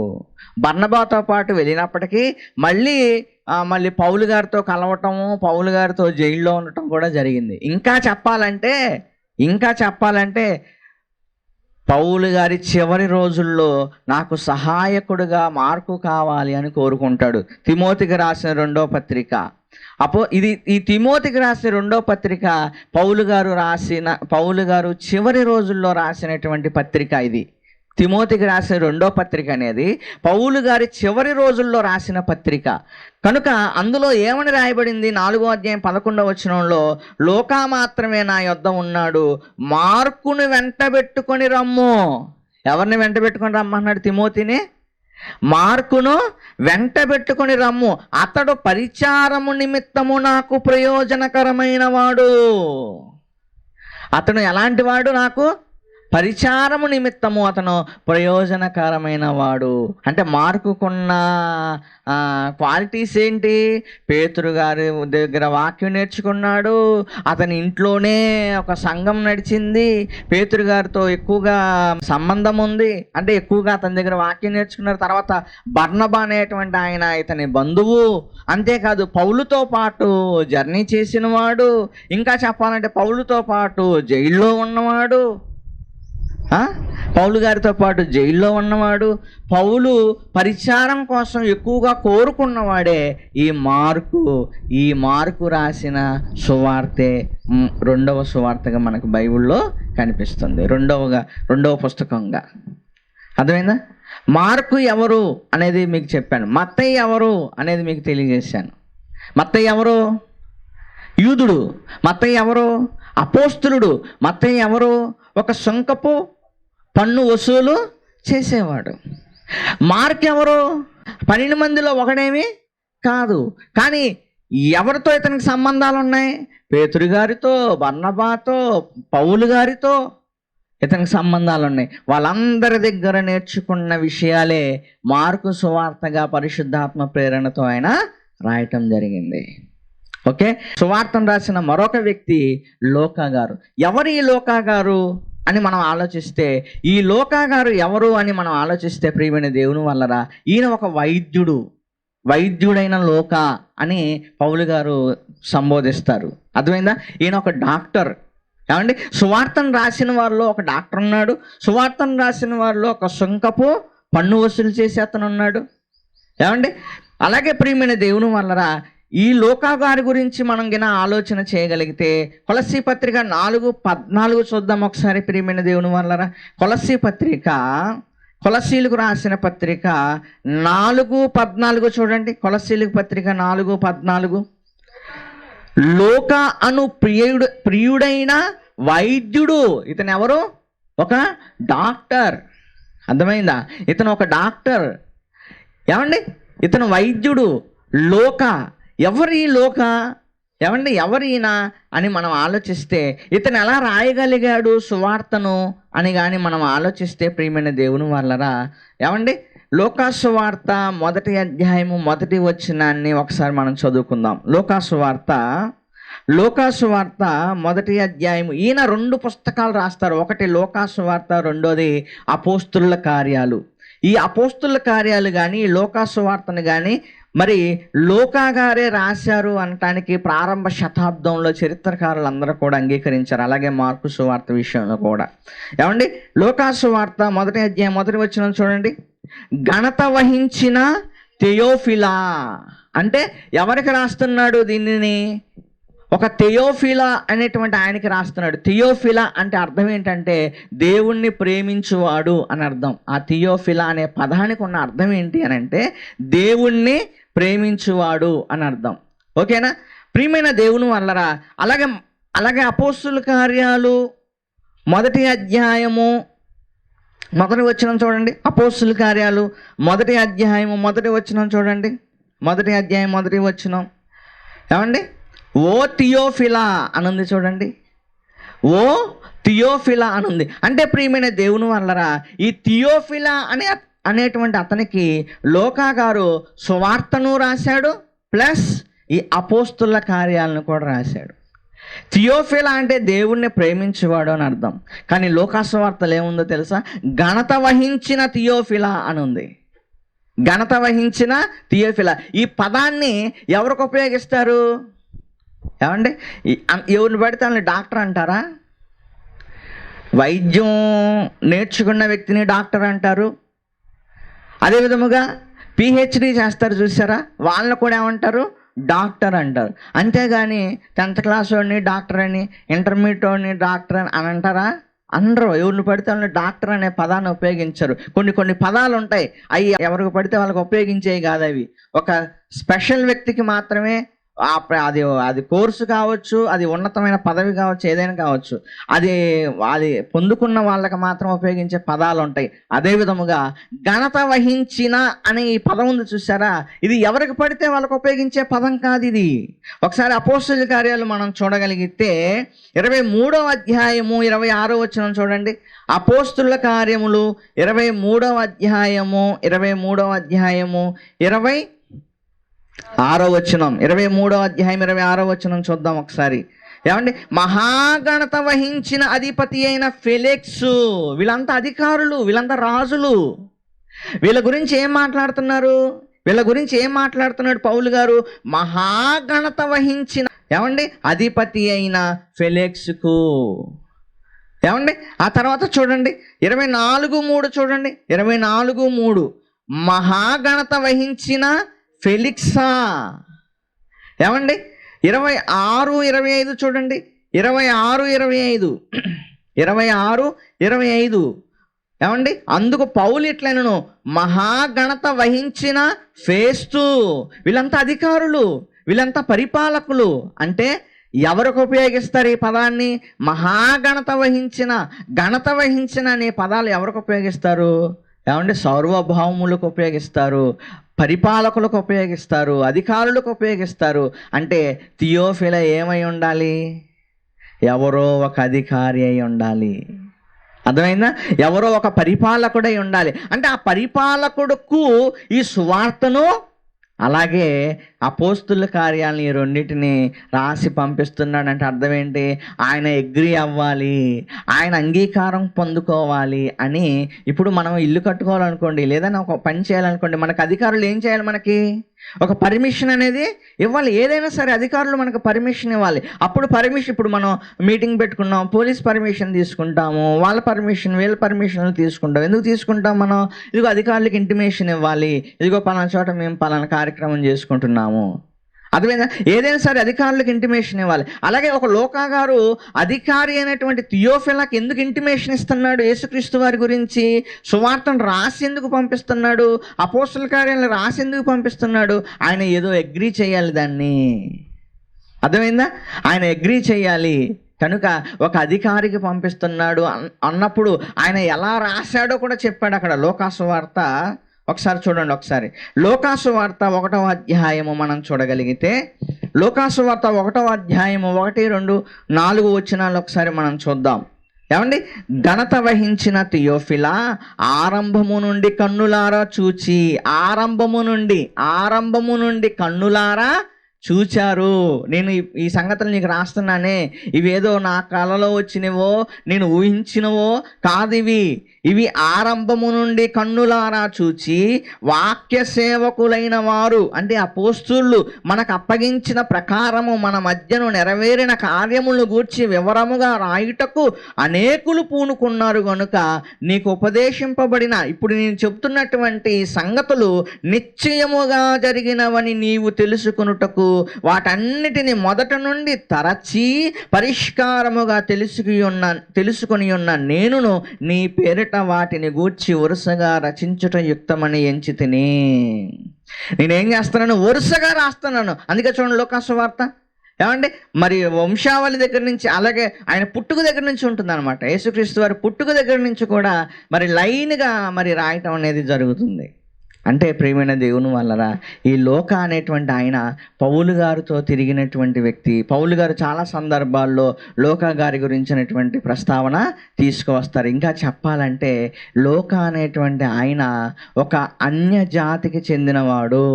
బర్నబాతో పాటు వెళ్ళినప్పటికీ మళ్ళీ పౌలు గారితో కలవటము, పౌలు గారితో జైల్లో ఉండటం కూడా జరిగింది. ఇంకా చెప్పాలంటే పౌలు గారి చివరి రోజుల్లో నాకు సహాయకుడుగా మార్కు కావాలి అని కోరుకుంటాడు. తిమోతికి రాసిన 2వ పత్రిక. ఈ తిమోతికి రాసిన 2వ పత్రిక పౌలు గారు చివరి రోజుల్లో రాసినటువంటి పత్రిక ఇది. తిమోతికి రాసిన 2వ పత్రిక అనేది పౌలు గారి చివరి రోజుల్లో రాసిన పత్రిక కనుక అందులో ఏమని రాయబడింది? 4వ అధ్యాయం 11వ వచనంలో, లోకా మాత్రమే నా యొద్ద ఉన్నాడు, మార్కును వెంటబెట్టుకొని రమ్ము. ఎవరిని వెంటబెట్టుకొని రమ్మన్నాడు? తిమోతిని. మార్కును వెంటబెట్టుకొని రమ్ము, అతడు పరిచారము నిమిత్తము నాకు ప్రయోజనకరమైన వాడు. అతను ఎలాంటి వాడు? నాకు పరిచారము నిమిత్తము అతను ప్రయోజనకరమైన వాడు. అంటే మార్కుకున్న క్వాలిటీస్ ఏంటి? పేతురు గారి దగ్గర వాక్యం నేర్చుకున్నాడు, అతని ఇంట్లోనే ఒక సంఘం నడిచింది, పేతురు గారితో ఎక్కువగా సంబంధం ఉంది, అంటే ఎక్కువగా అతని దగ్గర వాక్యం నేర్చుకున్నారు. తర్వాత బర్నబా అనేటువంటి ఆయన ఇతని బంధువు. అంతేకాదు పౌలుతో పాటు జర్నీ చేసిన వాడు, ఇంకా చెప్పాలంటే పౌలుతో పాటు జైల్లో ఉన్నవాడు, పౌలు గారితో పాటు జైల్లో ఉన్నవాడు, పౌలు పరిచారం కోసం ఎక్కువగా కోరుకున్నవాడే ఈ మార్కు రాసిన సువార్తే 2వ సువార్తగా మనకు బైబిల్లో కనిపిస్తుంది, రెండవ పుస్తకంగా. అర్థమైందా? మార్కు ఎవరు అనేది మీకు చెప్పాను, మత్తయి ఎవరు అనేది మీకు తెలియజేశాను. మత్తయి ఎవరు? యూదుడు. మత్తయి ఎవరు? అపోస్తలుడు. మత్తయి ఎవరు? ఒక సుంకపు పన్ను వసూలు చేసేవాడు. మార్క్ ఎవరు? 12 మందిలో ఒకడేమి కాదు, కానీ ఎవరితో ఇతనికి సంబంధాలు ఉన్నాయి? పేతురు గారితో, బర్నబాతో, పౌలు గారితో ఇతనికి సంబంధాలు ఉన్నాయి. వాళ్ళందరి దగ్గర నేర్చుకున్న విషయాలే మార్కు సువార్తగా పరిశుద్ధాత్మ ప్రేరణతో ఆయన రాయటం జరిగింది. ఓకే. సువార్తను రాసిన మరొక వ్యక్తి లూకా గారు. ఎవరు ఈ లూకా గారు అని మనం ఆలోచిస్తే, ఈ లూకా గారు ఎవరు అని మనం ఆలోచిస్తే, ప్రియమైన దేవుని వల్లరా, ఈయన ఒక వైద్యుడైన లూకా అని పౌలు గారు సంబోధిస్తారు. అర్థమైందా? ఈయన ఒక డాక్టర్. ఏమండి? సువార్తను రాసిన వారిలో ఒక డాక్టర్ ఉన్నాడు, సువార్తను రాసిన వారిలో ఒక సుంకపు పన్ను వసూలు చేసే అతను ఉన్నాడు. ఏమండి? అలాగే ప్రియమైన దేవుని వల్లరా, ఈ లూకా గారి గురించి మనం గిన ఆలోచన చేయగలిగితే, కొలస్సీ పత్రిక 4:14 చూద్దాం ఒకసారి. ప్రియమైన దేవుని వల్లరా, కొలస్సీలకు రాసిన పత్రిక 4:14 చూడండి. కొలస్సీలకు పత్రిక 4:14. లూకా అను ప్రియుడైన వైద్యుడు. ఇతను ఎవరు? ఒక డాక్టర్. అర్థమైందా? ఇతను ఒక డాక్టర్. ఏమండి? ఇతను వైద్యుడు. లూకా. ఎవరి లూకా? ఏమండి? ఎవరైనా అని మనం ఆలోచిస్తే, ఇతను ఎలా రాయగలిగాడు సువార్తను అని కానీ మనం ఆలోచిస్తే, ప్రియమైన దేవుని వల్లరా, ఏమండి, లూకా సువార్త 1వ అధ్యాయము 1వ వచనాన్ని ఒకసారి మనం చదువుకుందాం. లూకా సువార్త 1వ అధ్యాయము. ఈయన 2 పుస్తకాలు రాస్తారు. ఒకటి లూకా సువార్త, రెండోది అపోస్తుల కార్యాలు. ఈ అపోస్తుల కార్యాలు కానీ లూకా సువార్తను కానీ మరి లూకా గారే రాశారు అనటానికి ప్రారంభ శతాబ్దంలో చరిత్రకారులు అందరూ కూడా అంగీకరించారు. అలాగే మార్కు సువార్త విషయంలో కూడా. ఏమండి? లూకా సువార్త 1వ అధ్యాయం 1వ వచనం చూడండి. ఘనత వహించిన థెయోఫిలా. అంటే ఎవరికి రాస్తున్నాడు దీనిని? ఒక థెయోఫిలా అనేటువంటి ఆయనకి రాస్తున్నాడు. థెయోఫిలా అంటే అర్థం ఏంటంటే దేవుణ్ణి ప్రేమించువాడు అని అర్థం. ఆ థెయోఫిలా అనే పదానికి ఉన్న అర్థం ఏంటి అని అంటే దేవుణ్ణి ప్రేమించువాడు అని అర్థం. ఓకేనా? ప్రియమైన దేవుని వల్లరా, అలాగే అపోస్తుల కార్యాలు 1వ అధ్యాయము 1వ వచనం చూడండి. అపోస్తుల కార్యాలు 1వ అధ్యాయము 1వ వచనం చూడండి. 1వ అధ్యాయం 1వ వచనం. ఏమండి? ఓ థియోఫిలా అనుంది చూడండి. ఓ థియోఫిలా అనుంది. అంటే ప్రియమైన దేవుని వల్లరా, ఈ థియోఫిలా అనేటువంటి అతనికి లూకా గారు సువార్తను రాశాడు, ప్లస్ ఈ అపోస్తుల కార్యాలను కూడా రాశాడు. థియోఫిలా అంటే దేవుణ్ణి ప్రేమించేవాడు అని అర్థం. కానీ లూకా సువార్తలో ఏముందో తెలుసా? ఘనత వహించిన థియోఫిలా అని ఉంది. ఘనత వహించిన థియోఫిలా. ఈ పదాన్ని ఎవరికి ఉపయోగిస్తారు? ఏమండి? ఎవరిని పడితే వాళ్ళని డాక్టర్ అంటారా? వైద్యం నేర్చుకున్న వ్యక్తిని డాక్టర్ అంటారు. అదే విధముగా పిహెచ్డి చేస్తారు చూసారా, వాళ్ళని కూడా ఏమంటారు? డాక్టర్ అంటారు. అంతేగాని 10th క్లాస్ వాడిని డాక్టర్ అని, ఇంటర్మీడియట్ వాడిని డాక్టర్ అని అంటారా? అనరు. ఎవరిని పడితే వాళ్ళని డాక్టర్ అనే పదాన్ని ఉపయోగించరు. కొన్ని పదాలు ఉంటాయి, అవి ఎవరికి పడితే వాళ్ళకి ఉపయోగించేవి కాదు. అవి ఒక స్పెషల్ వ్యక్తికి మాత్రమే అది కోర్సు కావచ్చు, అది ఉన్నతమైన పదవి కావచ్చు, ఏదైనా కావచ్చు, అది పొందుకున్న వాళ్ళకి మాత్రం ఉపయోగించే పదాలు ఉంటాయి. అదే విధముగా ఘనత వహించిన అనే ఈ పదం ఉంది చూసారా, ఇది ఎవరికి పడితే వాళ్ళకి ఉపయోగించే పదం కాదు. ఇది ఒకసారి అపోస్తలుల కార్యాలు మనం చూడగలిగితే 23వ అధ్యాయము 26వ వచనం చూడండి. అపోస్తలుల కార్యములు 23వ అధ్యాయము 26వ వచనం, 23వ అధ్యాయం 26వ వచనం చూద్దాం ఒకసారి. ఏమండి, మహాగణత వహించిన అధిపతి అయిన ఫెలిక్స్, వీళ్ళంతా అధికారులు, వీళ్ళంతా రాజులు. వీళ్ళ గురించి ఏం మాట్లాడుతున్నాడు పౌలు గారు? మహాగణత వహించిన ఏమండి అధిపతి అయిన ఫెలిక్స్కు. ఏమండి, ఆ తర్వాత చూడండి 24:3 చూడండి, 24:3 మహాగణత వహించిన ఫెలిక్సా. ఏమండి 26:25 చూడండి, 26:25 ఏమండి, అందుకు పౌలు ఇట్లనను మహాగణత వహించిన ఫేస్తు. వీళ్ళంతా అధికారులు, వీళ్ళంతా పరిపాలకులు. అంటే ఎవరికి ఉపయోగిస్తారు ఈ పదాన్ని? మహాగణత వహించిన, ఘనత వహించిన అనే పదాలు ఎవరికి ఉపయోగిస్తారు? ఏమంటే సార్వభౌములకు ఉపయోగిస్తారు, పరిపాలకులకు ఉపయోగిస్తారు, అధికారులకు ఉపయోగిస్తారు. అంటే థియోఫిలా ఏమై ఉండాలి? ఎవరో ఒక అధికారి అయి ఉండాలి. అర్థమైందా? ఎవరో ఒక పరిపాలకుడై ఉండాలి. అంటే ఆ పరిపాలకుడుకు ఈ సువార్తను, అలాగే అపోస్తుల కార్యాలను ఈ రెండింటిని రాసి పంపిస్తున్నాడంటే అర్థం ఏంటి? ఆయన అగ్రీ అవ్వాలి, ఆయన అంగీకారం పొందుకోవాలి అని. ఇప్పుడు మనం ఇల్లు కట్టుకోవాలనుకోండి, లేదన్నా ఒక పని చేయాలనుకోండి, మనకు అధికారులు ఏం చేయాలి? మనకి ఒక పర్మిషన్ అనేది ఇవ్వాలి. ఏదైనా సరే అధికారులు మనకు పర్మిషన్ ఇవ్వాలి. అప్పుడు ఇప్పుడు మనం మీటింగ్ పెట్టుకున్నాం, పోలీస్ పర్మిషన్ తీసుకుంటాము, వాళ్ళ పర్మిషన్, వీళ్ళ పర్మిషన్లు తీసుకుంటాం. ఎందుకు తీసుకుంటాం మనం? ఇదిగో అధికారులకు ఇంటిమేషన్ ఇవ్వాలి, ఇదిగో పలానా చోట మేము పలానా కార్యక్రమం చేసుకుంటున్నాము. అర్థమైందా? ఏదైనా సరే అధికారులకు ఇంటిమేషన్ ఇవ్వాలి. అలాగే ఒక లోకా గారు అధికారి అయినటువంటి థియోఫిలాకి ఎందుకు ఇంటిమేషన్ ఇస్తున్నాడు? యేసుక్రీస్తు వారి గురించి సువార్తను రాసి ఎందుకు పంపిస్తున్నాడు? అపోస్తలుల కార్యాలను రాసి ఎందుకు పంపిస్తున్నాడు? ఆయన ఏదో అగ్రీ చేయాలి దాన్ని. అర్థమైందా? ఆయన అగ్రీ చేయాలి కనుక ఒక అధికారికి పంపిస్తున్నాడు అన్నప్పుడు ఆయన ఎలా రాశాడో కూడా చెప్పాడు అక్కడ. లూకాసు వార్త ఒకసారి చూడండి. ఒకసారి లూకాసు వార్త 1వ అధ్యాయము మనం చూడగలిగితే, లూకాసు వార్త 1వ అధ్యాయము 1, 2, 4 వచనాలు ఒకసారి మనం చూద్దాం. ఏమండి, ఘనత వహించిన థియోఫిలా ఆరంభము నుండి కన్నులారా చూచి, ఆరంభము నుండి కన్నులారా చూచారు. నేను ఈ సంగతులు నీకు రాస్తున్నానే, ఇవేదో నా కలలో వచ్చినవో నేను ఊహించినవో కాదు. ఇవి ఆరంభము నుండి కన్నులారా చూచి వాక్య సేవకులైన వారు, అంటే అపోస్తలులు మనకు అప్పగించిన ప్రకారము మన మధ్యను నెరవేరిన కార్యములను గూర్చి వివరముగా రాయుటకు అనేకులు పూనుకున్నారు గనుక నీకు ఉపదేశింపబడిన ఇప్పుడు నేను చెప్తున్నటువంటి సంగతులు నిశ్చయముగా జరిగినవని నీవు తెలుసుకొనుటకు వాటన్నిటిని మొదట నుండి తరచి పరిష్కారముగా తెలుసుకొని ఉన్న నేనును నీ పేరిట వాటిని గూర్చి వరుసగా రచించుట యుక్తమని ఎంచితిని. నేనేం చేస్తున్నాను? వరుసగా రాస్తున్నాను. అందుకే చూడండి లూకాసు వార్త. ఏమండి, మరి వంశావళి దగ్గర నుంచి, అలాగే ఆయన పుట్టుక దగ్గర నుంచి ఉంటుందన్నమాట. యేసుక్రీస్తు వారి పుట్టుక దగ్గర నుంచి కూడా మరి లైన్గా మరి రాయటం అనేది జరుగుతుంది. అంటే ప్రియమైన దేవుని వల్లరా, ఈ లోక అనేటువంటి ఆయన పౌలు గారితో తిరిగినటువంటి వ్యక్తి. పౌలు గారు చాలా సందర్భాల్లో లోక గారి గురించినటువంటి ప్రస్తావన తీసుకువస్తారు. ఇంకా చెప్పాలంటే లోక అనేటువంటి ఆయన ఒక అన్య జాతికి చెందినవాడు.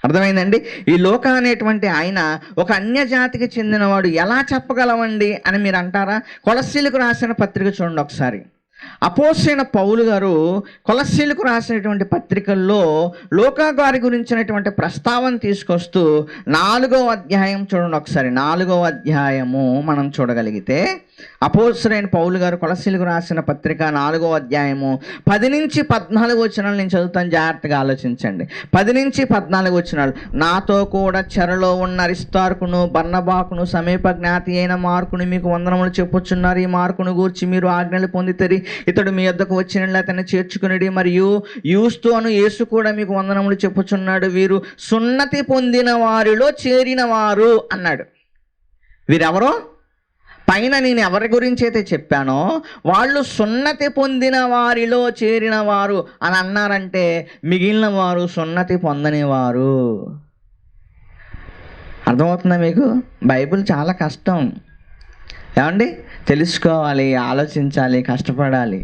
అర్థమైందండి? ఈ లోక అనేటువంటి ఆయన ఒక అన్య జాతికి చెందినవాడు. ఎలా చెప్పగలవండి అని మీరు అంటారా? కొలస్సీలకు రాసిన పత్రిక చూడండి ఒకసారి. అపోస్తలుడైన పౌలు గారు కొలస్సీలకు రాసినటువంటి పత్రికల్లో లోకా గారి గురించినటువంటి ప్రస్తావన తీసుకొస్తూ 4వ అధ్యాయం చూడండి ఒకసారి. 4వ అధ్యాయము మనం చూడగలిగితే అపోస్తలుడైన పౌలు గారు కొలస్సీలకు రాసిన పత్రిక 4వ అధ్యాయము 10 నుంచి 14 వచనాలు నేను చదువుతాను, జాగ్రత్తగా ఆలోచించండి. 10 నుంచి 14 వచనాలు. నాతో కూడా చెరలో ఉన్న అరిస్తార్కును బర్నబాకును సమీప జ్ఞాతి అయిన మార్కును మీకు వందనములు చెప్పుచున్నారు. ఈ మార్కును గూర్చి మీరు ఆజ్ఞలు పొందితేరి ఇతడు మీ యొద్దకు వచ్చిన అతన్ని చేర్చుకుని, మరియు యూస్తు అను యేసు కూడా మీకు వందనములు చెప్పుచున్నాడు. వీరు సున్నతి పొందిన వారిలో చేరిన వారు అన్నాడు. వీరెవరో పైన నేను ఎవరి గురించి అయితే చెప్పానో వాళ్ళు సున్నతి పొందిన వారిలో చేరిన వారు అని అన్నారంటే మిగిలిన వారు సున్నతి పొందని వారు. అర్థమవుతుందా మీకు? బైబిల్ చాలా కష్టం ఏమండి, తెలుసుకోవాలి, ఆలోచించాలి, కష్టపడాలి.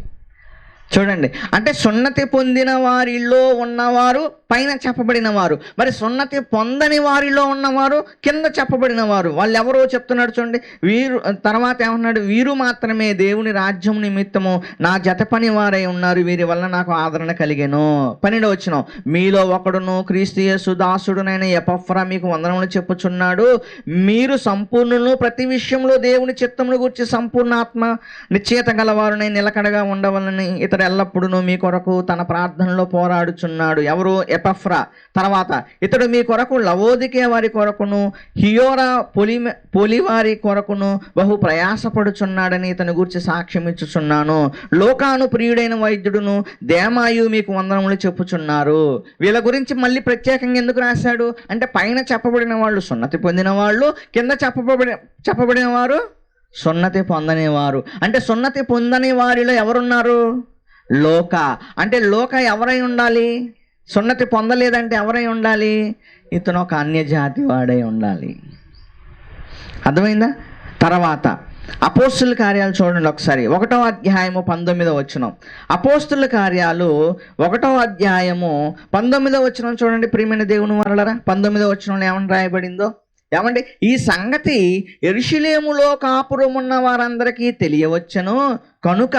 చూడండి, అంటే సున్నతి పొందిన వారిలో ఉన్నవారు పైన చెప్పబడిన వారు, మరి సున్నతి పొందని వారిలో ఉన్నవారు కింద చెప్పబడిన వారు. వాళ్ళు ఎవరో చెప్తున్నాడు చూడండి. వీరు తర్వాత ఏమన్నాడు? వీరు మాత్రమే దేవుని రాజ్యం నిమిత్తము నా జత పని వారై ఉన్నారు, వీరి వల్ల నాకు ఆదరణ కలిగెను. 12వ వచనం. మీలో ఒకడును క్రీస్తు యేసు దాసుడునైన ఎపఫ్రా మీకు వందనములు చెప్పుచున్నాడు. మీరు సంపూర్ణులను, ప్రతి విషయంలో దేవుని చిత్తమును గురించి సంపూర్ణాత్మ నిశ్చయత గలవారునై నిలకడగా ఉండవలని ఇతడు ఎల్లప్పుడూ మీ కొరకు తన ప్రార్థనలో పోరాడుచున్నాడు. ఎవరు? ఎపఫ్రా. తర్వాత ఇతడు మీ కొరకు లవోదికే వారి కొరకును హియోరా పొలి వారి కొరకును బహు ప్రయాసపడుచున్నాడని ఇతని గురించి సాక్ష్యం ఇచ్చుచున్నాను. లోకాను ప్రియుడైన వైద్యుడును దేమాయు మీకు వందనములు చెప్పుచున్నారు. వీళ్ళ గురించి మళ్ళీ ప్రత్యేకంగా ఎందుకు రాశాడు అంటే, పైన చెప్పబడిన వాళ్ళు సున్నతి పొందిన వాళ్ళు, కింద చెప్పబడిన వారు సున్నతి పొందని వారు. అంటే సున్నతి పొందని వారిలో ఎవరున్నారు? లోక. అంటే లోక ఎవరై ఉండాలి? సున్నతి పొందలేదంటే ఎవరై ఉండాలి? ఇతను ఒక అన్యజాతి వాడై ఉండాలి. అర్థమైందా? తర్వాత అపోస్తుల కార్యాలు చూడండి ఒకసారి. 1వ అధ్యాయము 19వ వచనం. అపోస్తుల కార్యాలు 1వ అధ్యాయము 19వ వచనం చూడండి. ప్రియమైన దేవుని వరలరా, 19వ వచనంలో ఏమని రాయబడిందో ఏమండి? ఈ సంగతి యెరూషలేములో కాపురమున్న వారందరికీ తెలియవచ్చును కనుక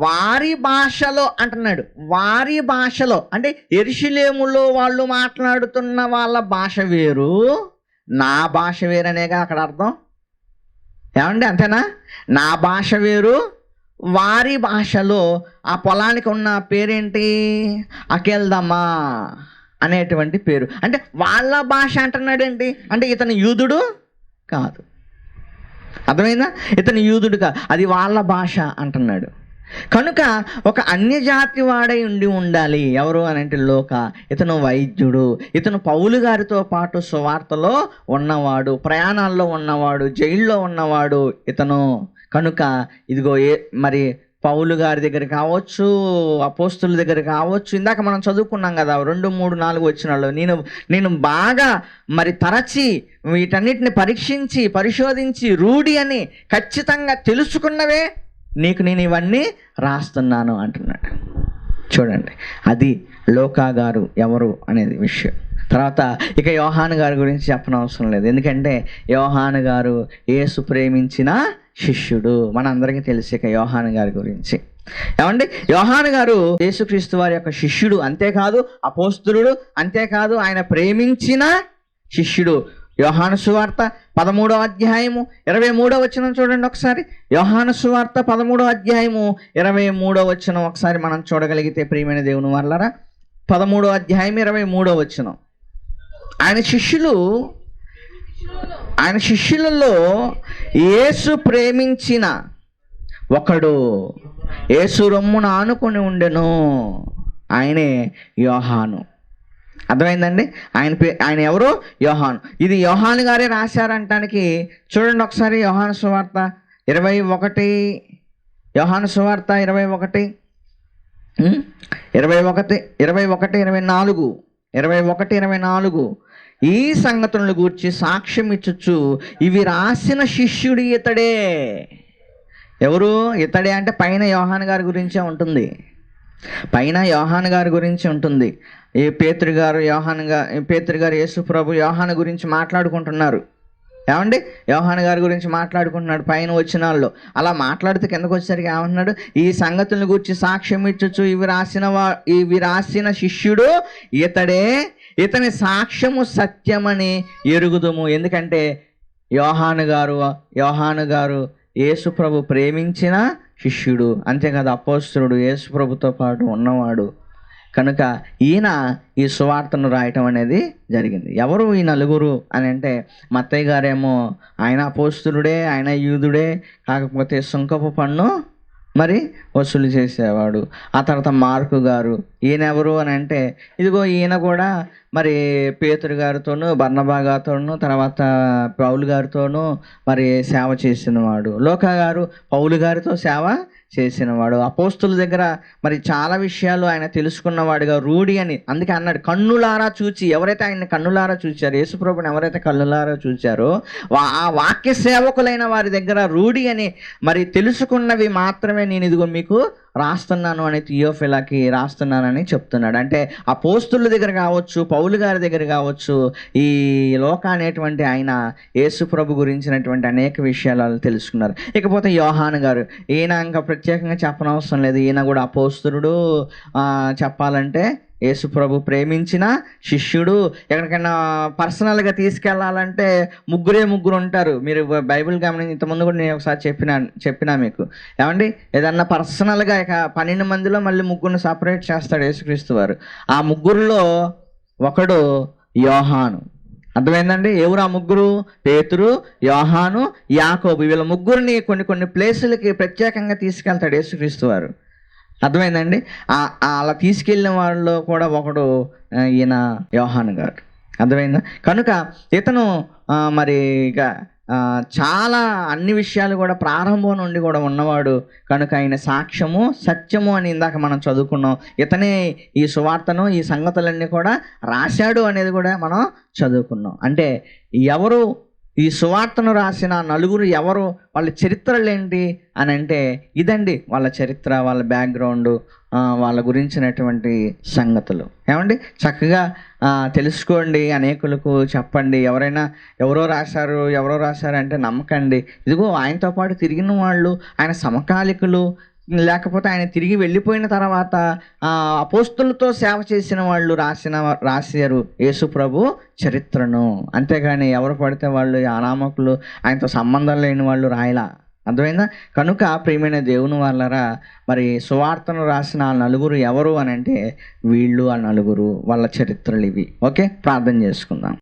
వారి భాషలో అంటున్నాడు. వారి భాషలో అంటే యెరూషలేములో వాళ్ళు మాట్లాడుతున్న వాళ్ళ భాష వేరు, నా భాష వేరనేగా అక్కడ అర్థం. ఏమండి, అంతేనా? నా భాష వేరు, వారి భాషలో ఆ పొలానికి ఉన్న పేరేంటి? అకెల్దమా అనేటువంటి పేరు. అంటే వాళ్ళ భాష అంటున్నాడు ఏంటి అంటే, ఇతను యూదుడు కాదు. అర్థమైందా? ఇతను యూదుడు కాదు, అది వాళ్ళ భాష అంటున్నాడు. కనుక ఒక అన్యజాతి వాడై ఉండాలి. ఎవరు అని అంటే లోక. ఇతను వైద్యుడు, ఇతను పౌలు గారితో పాటు సువార్తలో ఉన్నవాడు, ప్రయాణాల్లో ఉన్నవాడు, జైల్లో ఉన్నవాడు ఇతను. కనుక ఇదిగో మరి పౌలు గారి దగ్గర కావచ్చు, అపోస్తుల దగ్గర కావచ్చు, ఇందాక మనం చదువుకున్నాం కదా 2, 3, 4 వచనాల్లో, నేను బాగా మరి తరచి వీటన్నిటిని పరీక్షించి పరిశోధించి రూఢి అని ఖచ్చితంగా తెలుసుకున్నవే నీకు నేను ఇవన్నీ రాస్తున్నాను అంటున్నాడు. చూడండి, అది లోకా గారు ఎవరు అనేది విషయం. తర్వాత ఇక యోహాను గారి గురించి చెప్పనవసరం లేదు, ఎందుకంటే యోహాను గారు యేసు ప్రేమించిన శిష్యుడు. మనందరికీ తెలిసి ఇక యోహాను గారి గురించి. ఏమండి, యోహాను గారు యేసుక్రీస్తు వారి యొక్క శిష్యుడు, అంతేకాదు అపోస్తలుడు, అంతేకాదు ఆయన ప్రేమించిన శిష్యుడు. యోహాను సువార్త 13వ అధ్యాయము 23వ వచనం చూడండి ఒకసారి. యోహాను సువార్త 13వ అధ్యాయము 23వ వచనం ఒకసారి మనం చూడగలిగితే ప్రియమైన దేవుని వాళ్ళరా, 13వ అధ్యాయం 23వ వచనం. ఆయన శిష్యులలో యేసు ప్రేమించిన ఒకడు యేసు రొమ్మున ఆనుకొని ఉండెను, ఆయనే యోహాను. అర్థమైందండి? ఆయన ఎవరు? యోహాను. ఇది యోహాను గారే రాశారంటానికి చూడండి ఒకసారి. యోహాను సువార్త 21, యోహాను సువార్త 21, 24 ఈ సంగతులను గూర్చి సాక్ష్యం ఇచ్చుచు ఇవి రాసిన శిష్యుడు ఇతడే. ఎవరు? ఇతడే అంటే పైన యోహాను గారి గురించే ఉంటుంది, పైన యోహాను గారి గురించి ఉంటుంది. ఈ పేతురు గారు యేసు ప్రభు యోహాను గురించి మాట్లాడుకుంటున్నారు. ఏమండి, యోహాను గారి గురించి మాట్లాడుకుంటున్నాడు పైన వచనాల్లో. అలా మాట్లాడితే కిందకు వచ్చేసరికి ఏమంటున్నాడు? ఈ సంగతులను గురించి సాక్ష్యం ఇచ్చుచు ఇవి రాసిన శిష్యుడు ఇతడే, ఇతని సాక్ష్యము సత్యమని ఎరుగుదుము. ఎందుకంటే యోహాను గారు యేసు ప్రభు ప్రేమించిన శిష్యుడు, అంతేకాదు అపోస్తలుడు, యేసు ప్రభుతో పాటు ఉన్నవాడు. కనుక ఈయన ఈ సువార్తను రాయటం అనేది జరిగింది. ఎవరు ఈ నలుగురు అని అంటే, మత్తయ్య గారేమో ఆయన అపోస్తలుడే, ఆయన యూదుడే, కాకపోతే సుంకపు పన్ను మరి వసూలు చేసేవాడు. ఆ తర్వాత మార్కు గారు, ఈయన ఎవరు అని అంటే, ఇదిగో ఈయన కూడా మరి పేతురు గారితోనూ, బర్నబా గారితోనూ, తర్వాత పౌలు గారితోనూ మరి సేవ చేసినవాడు. లూకా గారు పౌలు గారితో సేవ చేసినవాడు. అపోస్తుల దగ్గర మరి చాలా విషయాలు ఆయన తెలుసుకున్నవాడుగా, రూఢి అని అందుకే అన్నాడు, కన్నులారా చూచి. ఎవరైతే ఆయన కన్నులారా చూచారో, యేసుప్రభుని ఎవరైతే కన్నులారా చూచారో ఆ వాక్య సేవకులైన వారి దగ్గర రూఢి అని మరి తెలుసుకున్నవి మాత్రమే నేను ఇదిగో మీకు రాస్తున్నాను అని థియోఫిలాకి రాస్తున్నానని చెప్తున్నాడు. అంటే అపోస్తుల దగ్గర కావచ్చు, పౌలు గారి దగ్గర కావచ్చు, ఈ లోక అనేటువంటి ఆయన యేసు ప్రభు గురించినటువంటి అనేక విషయాలు వాళ్ళు తెలుసుకున్నారు. ఇకపోతే యోహాను గారు, ఈయన ఇంకా ప్రత్యేకంగా చెప్పనవసరం లేదు. ఈయన కూడా అపోస్తులుడు, చెప్పాలంటే యేసు ప్రభు ప్రేమించిన శిష్యుడు. ఎక్కడికైనా పర్సనల్గా తీసుకెళ్ళాలంటే ముగ్గురు ఉంటారు. మీరు బైబిల్ గమనించి ఇంతకుముందు కూడా నేను ఒకసారి చెప్పినా మీకు, ఏమండి ఏదన్నా పర్సనల్గా ఇక 12 మందిలో మళ్ళీ ముగ్గురిని సపరేట్ చేస్తాడు యేసుక్రీస్తు వారు. ఆ ముగ్గురులో ఒకడు యోహాను. అర్థమైందండి? ఎవరు ఆ ముగ్గురు? పేతురు, యోహాను, యాకోబు. వీళ్ళ ముగ్గురిని కొన్ని ప్లేసులకి ప్రత్యేకంగా తీసుకెళ్తాడు యేసుక్రీస్తు వారు. అర్థమైందండి? అలా తీసుకెళ్ళిన వాళ్ళలో కూడా ఒకడు ఈయన యోహాను గారు. అర్థమైందా? కనుక ఇతను మరి ఇక చాలా అన్ని విషయాలు కూడా ప్రారంభం నుండి కూడా ఉన్నవాడు. కనుక ఆయన సాక్ష్యము, సత్యము అని ఇందాక మనం చదువుకున్నాం. ఇతనే ఈ సువార్తను, ఈ సంగతులన్నీ కూడా రాశాడు అనేది కూడా మనం చదువుకున్నాం. అంటే ఎవరు ఈ సువార్తను రాసిన నలుగురు ఎవరు, వాళ్ళ చరిత్రలు ఏంటి అని అంటే ఇదండి వాళ్ళ చరిత్ర, వాళ్ళ బ్యాక్గ్రౌండ్, వాళ్ళ గురించినటువంటి సంగతులు. ఏమండి చక్కగా తెలుసుకోండి, అనేకులకు చెప్పండి. ఎవరో రాశారు అంటే నమ్మకండి. ఇదిగో ఆయనతో పాటు తిరిగిన వాళ్ళు, ఆయన సమకాలికులు, లేకపోతే ఆయన తిరిగి వెళ్ళిపోయిన తర్వాత అపోస్తులతో సేవ చేసిన వాళ్ళు రాశారు యేసు ప్రభు చరిత్రను. అంతేగాని ఎవరు పడితే వాళ్ళు, అనామకులు, ఆయనతో సంబంధం లేని వాళ్ళు రాయలా. అర్థమైందా? కనుక ప్రియమైన దేవుని వాళ్ళరా, మరి సువార్తను రాసిన ఆ నలుగురు ఎవరు అని అంటే వీళ్ళు, ఆ నలుగురు వాళ్ళ చరిత్రలు ఇవి. ఓకే, ప్రార్థన చేసుకుందాం.